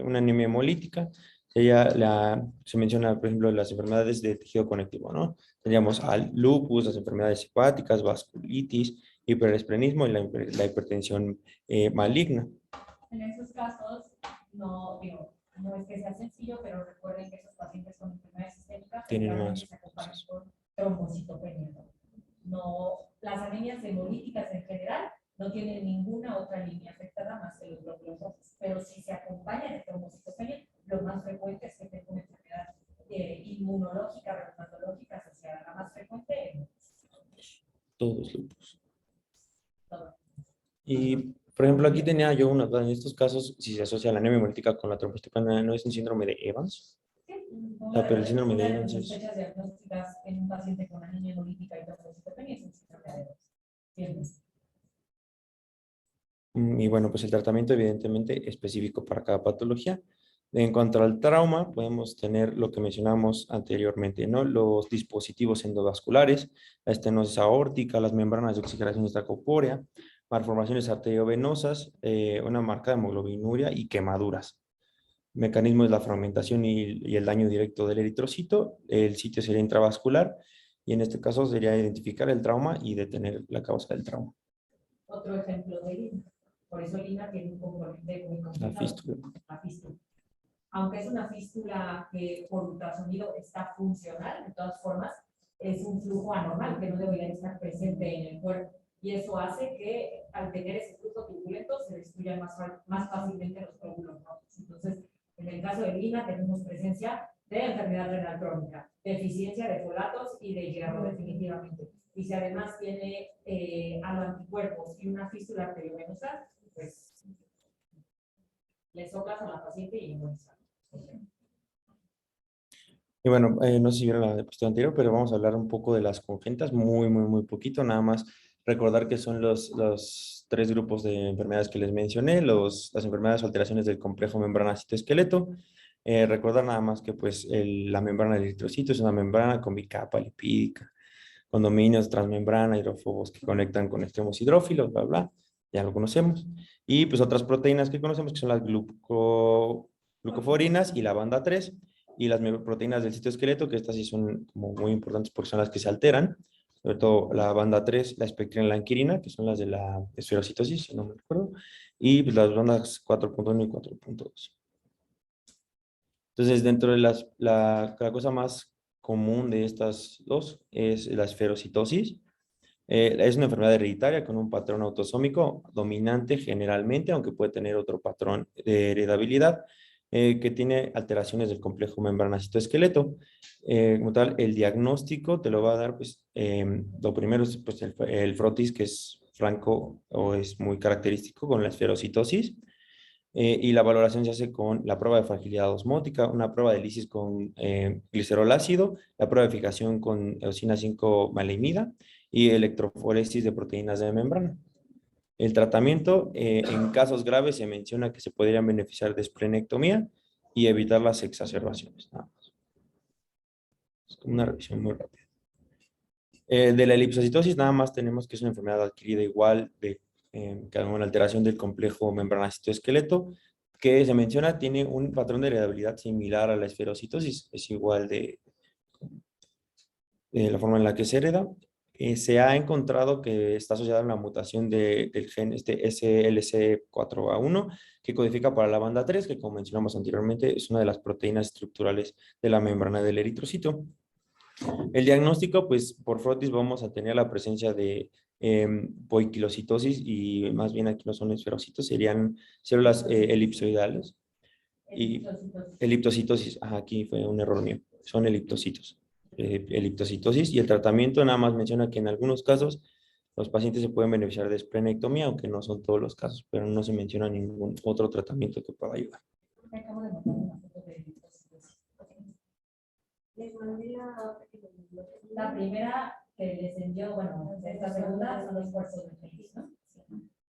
una anemia hemolítica, Se menciona, por ejemplo, las enfermedades de tejido conectivo, ¿no? Tendríamos al lupus, las enfermedades hepáticas, vasculitis, hiperesplenismo y la hipertensión maligna. En esos casos, no, digo, no es que sea sencillo, pero recuerden que esos pacientes con enfermedades sistémicas Tienen generalmente más. se acompañan con trombocitopenia. No, las anemias hemolíticas en general no tienen ninguna otra línea afectada más que los glóbulos rojos, pero si se acompaña de trombocitopenia, lo más frecuente es que tenga una enfermedad inmunológica, reumatológica asociada. La más frecuente Todos lupus. todo. Y, por ejemplo, aquí tenía yo una duda. En estos casos, si se asocia la anemia hemolítica con la trombocitopenia, ¿no es un síndrome de Evans? Pero el síndrome de Evans Las es... fechas diagnósticas en un paciente con anemia hemolítica y trombocitopenia es un síndrome de Evans. Siempre. Y bueno, pues el tratamiento evidentemente específico para cada patología. En cuanto al trauma, podemos tener lo que mencionamos anteriormente, ¿no? Los dispositivos endovasculares, la estenosis aórtica, las membranas de oxigenación extracorpórea, malformaciones arteriovenosas, una marca de hemoglobinuria y quemaduras. Mecanismo es la fragmentación y el daño directo del eritrocito. El sitio sería intravascular y en este caso sería identificar el trauma y detener la causa del trauma. Otro ejemplo de lina. Por eso lina tiene un componente muy complicado. La fístula. La fístula. Aunque es una fístula que por ultrasonido está funcional, de todas formas, es un flujo anormal que no debería estar presente en el cuerpo. Y eso hace que al tener ese flujo turbulento se destruyan más fácilmente los glóbulos rojos. Entonces, en el caso de lina tenemos presencia de enfermedad renal crónica, deficiencia de folatos y de hierro definitivamente. Y si además tiene anticuerpos y una fístula arteriovenosa, pues le soplas a la paciente y no está. Y bueno, no sé si vieron la diapositiva anterior, pero vamos a hablar un poco de las congénitas, muy poquito, nada más recordar que son los tres grupos de enfermedades que les mencioné, las enfermedades o alteraciones del complejo membrana-citoesqueleto. Recordar nada más que pues la membrana del eritrocito es una membrana con bicapa lipídica, con dominios transmembrana, hidrófobos que conectan con extremos hidrófilos, bla, bla, ya lo conocemos. Y pues otras proteínas que conocemos que son las glucoforinas y la banda 3 y las proteínas del citoesqueleto, que estas sí son como muy importantes porque son las que se alteran, sobre todo la banda 3, la espectrina y la anquirina, que son las de la esferocitosis, si no me recuerdo, y pues las bandas 4.1 y 4.2. Entonces, dentro de la cosa más común de estas dos es la esferocitosis. Es una enfermedad hereditaria con un patrón autosómico dominante generalmente, aunque puede tener otro patrón de heredabilidad, que tiene alteraciones del complejo membrana-citoesqueleto. Como tal, el diagnóstico te lo va a dar, pues, lo primero es pues, el frotis, que es franco o es muy característico con la esferocitosis. Y la valoración se hace con la prueba de fragilidad osmótica, una prueba de lisis con glicerol ácido, la prueba de fijación con eosina 5-maleimida y electroforesis de proteínas de membrana. El tratamiento, en casos graves, se menciona que se podrían beneficiar de esplenectomía y evitar las exacerbaciones. Nada más. Es como una revisión muy rápida. De la elipsocitosis, nada más tenemos que es una enfermedad adquirida igual de que una alteración del complejo membrana-citoesqueleto, que se menciona tiene un patrón de heredabilidad similar a la esferocitosis, es igual de la forma en la que se hereda. Se ha encontrado que está asociada a una mutación del gen SLC4A1, que codifica para la banda 3, que como mencionamos anteriormente, es una de las proteínas estructurales de la membrana del eritrocito. El diagnóstico, pues por frotis vamos a tener la presencia de poiquilocitosis y más bien aquí no son esferocitos, serían células elipsoidales. Y eliptocitosis, aquí fue un error mío, son eliptocitos. Eliptocitosis y el tratamiento nada más menciona que en algunos casos los pacientes se pueden beneficiar de esplenectomía, aunque no son todos los casos, pero no se menciona ningún otro tratamiento que pueda ayudar. Acabo de mandar una foto de elipsocitosis. Les mandé La primera que les envió, bueno, esta segunda son los cuerpos de feliz, ¿no?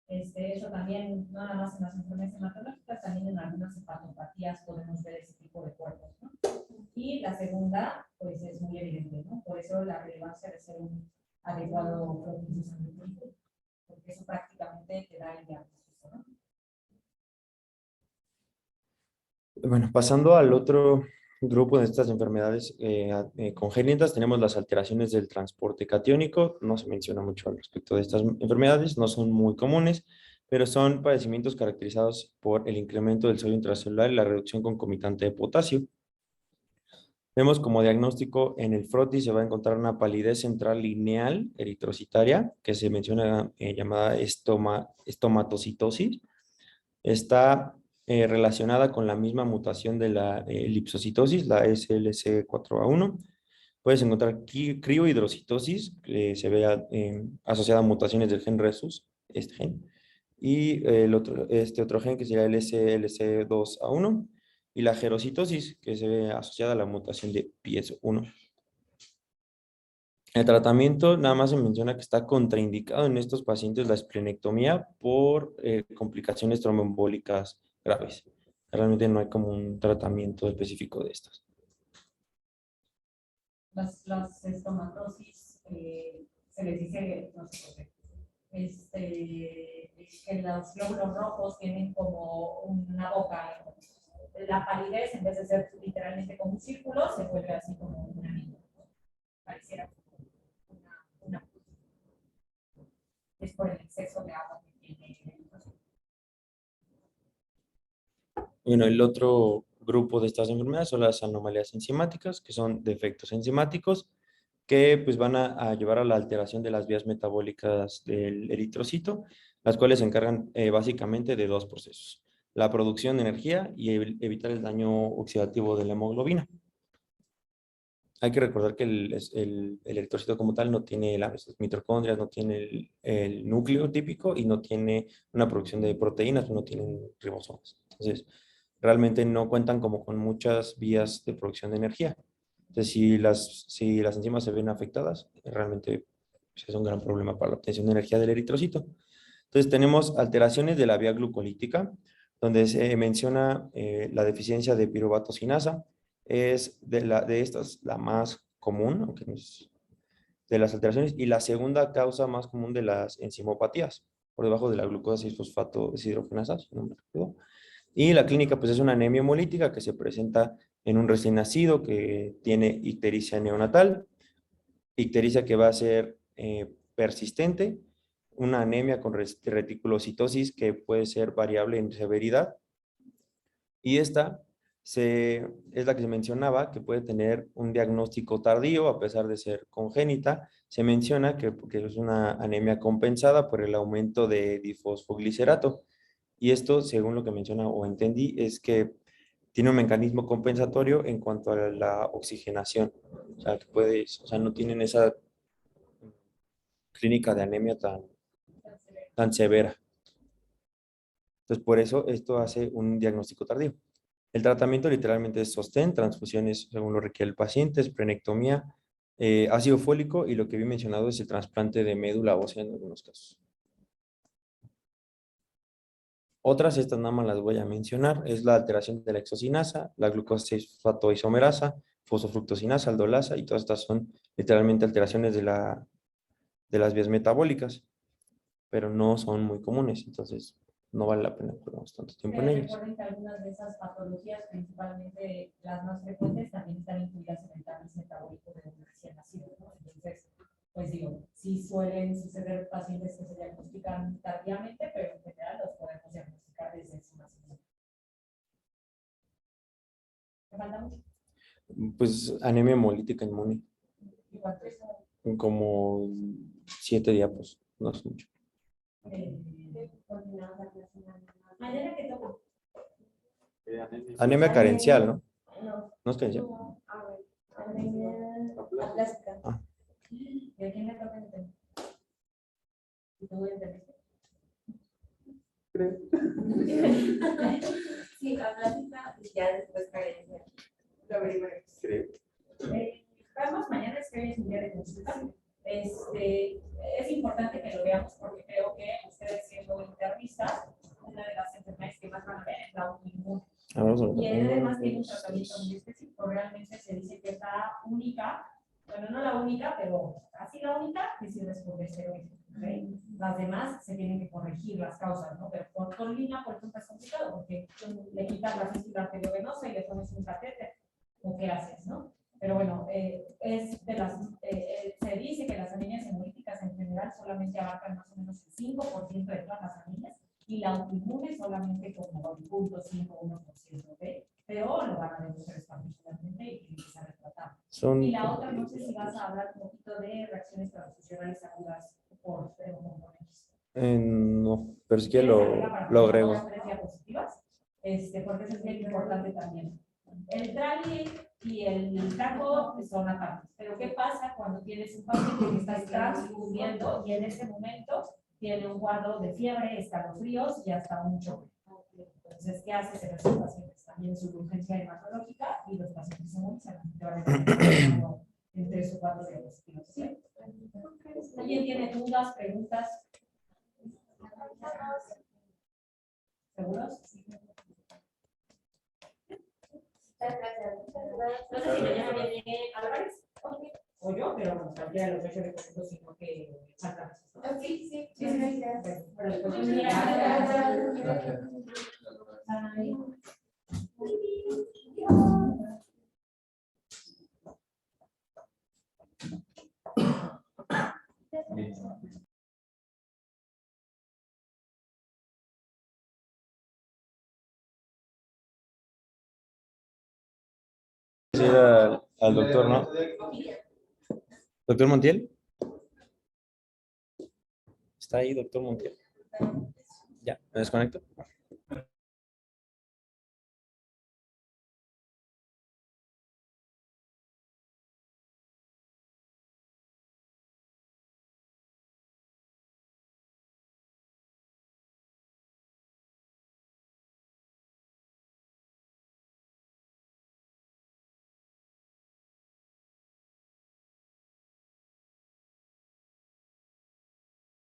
Eso también, no nada más en las enfermedades hematológicas, también en algunas hepatopatías podemos ver ese tipo de cuerpos, ¿no? Y la segunda, pues es muy evidente, ¿no? Por eso la relevancia de ser un adecuado frotis de sangre pública, porque eso prácticamente te da el diagnóstico, ¿no? Bueno, pasando al otro grupo de estas enfermedades congénitas, tenemos las alteraciones del transporte catiónico. No se menciona mucho al respecto de estas enfermedades, no son muy comunes, pero son padecimientos caracterizados por el incremento del sodio intracelular y la reducción concomitante de potasio. Vemos como diagnóstico en el frotis se va a encontrar una palidez central lineal eritrocitaria, que se menciona llamada estomatocitosis. Está relacionada con la misma mutación de la lipsocitosis, la SLC4A1. Puedes encontrar criohidrocitosis, que se ve asociada a mutaciones del gen Rhesus, este gen, y este otro gen que sería el SLC2A1, y la gerocitosis, que se ve asociada a la mutación de PS1. El tratamiento nada más se menciona que está contraindicado en estos pacientes la esplenectomía por complicaciones tromboembólicas graves. Realmente no hay como un tratamiento específico de estos. Las estomatosis, se les dice, no sé por qué, que los glóbulos rojos tienen como una boca. La palidez, en vez de ser literalmente como un círculo, se vuelve así como una anillo. Pareciera una. Es por el exceso de agua que tiene el eritrocito. Bueno, el otro grupo de estas enfermedades son las anomalías enzimáticas, que son defectos enzimáticos que pues van a llevar a la alteración de las vías metabólicas del eritrocito, las cuales se encargan básicamente de dos procesos: la producción de energía y evitar el daño oxidativo de la hemoglobina. Hay que recordar que el eritrocito como tal no tiene las mitocondrias, no tiene el núcleo típico y no tiene una producción de proteínas, no tienen ribosomas. Entonces, realmente no cuentan como con muchas vías de producción de energía. Entonces, si las enzimas se ven afectadas, realmente pues, es un gran problema para la obtención de energía del eritrocito. Entonces, tenemos alteraciones de la vía glucolítica, donde se menciona la deficiencia de piruvato sinasa. Es de estas la más común, aunque no es de las alteraciones, y la segunda causa más común de las enzimopatías, por debajo de la glucosa 6-fosfato deshidrogenasa, si no me recuerdo. Y la clínica, pues es una anemia hemolítica que se presenta en un recién nacido que tiene ictericia neonatal, ictericia que va a ser persistente, una anemia con reticulocitosis que puede ser variable en severidad, y esta es la que se mencionaba, que puede tener un diagnóstico tardío a pesar de ser congénita. Se menciona que es una anemia compensada por el aumento de difosfoglicerato. Y esto, según lo que menciona o entendí, es que tiene un mecanismo compensatorio en cuanto a la oxigenación. O sea, o sea, no tienen esa clínica de anemia tan severa. Entonces, por eso esto hace un diagnóstico tardío. El tratamiento literalmente es sostén, transfusiones según lo requiere el paciente, esplenectomía, ácido fólico y lo que vi mencionado es el trasplante de médula ósea en algunos casos. Otras, estas nada más las voy a mencionar, es la alteración de la exocinasa, la glucosa 6-fosfatoisomerasa, fosfofructosinasa, aldolasa, y todas estas son literalmente alteraciones de las vías metabólicas, pero no son muy comunes, entonces no vale la pena perder tanto tiempo en ellas. Recuerden que algunas de esas patologías, principalmente las más frecuentes, también están incluidas en el tamiz metabólico de un recién nacido, ¿no? Entonces, pues digo, sí suelen suceder pacientes que se diagnostican tardíamente, pero en general los podemos diagnosticar desde su nacimiento. ¿Me falta mucho? Pues anemia hemolítica inmune, ¿Y cuánto es? como 7 diapos, no es mucho. Mañana que toca. Anemia carencial, ¿no? No. ¿No es carencial? A ver, anemia aplásica. Ah. ¿Y a quién le toca el tema? ¿Y tú entendiste? Sí, aplásica y ya después carencia. Lo averiguaremos. Vamos, mañana es que es un día de consulta. Es importante que lo veamos porque creo que ustedes siendo internistas, una de las enfermedades que más van a ver es la autoinmune. Y además tiene un tratamiento muy específico. Realmente se dice que es la única, bueno, no la única, pero casi la única que sirve por esteroides. ¿ok? Las demás se tienen que corregir las causas, ¿no? Pero con línea, por ejemplo, es complicado porque le quitas la fístula arteriovenosa y le pones un catéter, ¿o qué haces, no? Pero bueno, se dice que las anemias hemolíticas en general solamente abarcan más o menos el 5% de todas las anemias y la autoinmune solamente como el 0.51%, ¿ok? Pero lo van a demostrar particularmente y utilizar el tratado. Y la otra, no sé si vas a hablar un poquito de reacciones transfusionales agudas por componentes. No, pero si que lo agrego. Dos, tres diapositivas, porque eso es bien importante también. El TRALI y el TACO son aparte. Pero ¿qué pasa cuando tienes un paciente que está transfundiendo y en ese momento tiene un cuadro de fiebre, escalofríos y hasta un choque? Entonces, ¿qué haces en esos pacientes? También su urgencia hematológica y los pacientes hemolíticos te van a tener en 3 o 4 diapositivas. ¿Sí? ¿Alguien tiene dudas, preguntas? ¿Seguros? No sé si mañana viene Álvarez o yo, pero bueno, cualquiera de los 8 representos, sino que falta. Sí, sí, Sí, gracias. Pero después mira. Ay. Decir al doctor, ¿no? ¿Doctor Montiel? ¿Está ahí, doctor Montiel? Ya, ¿me desconecto?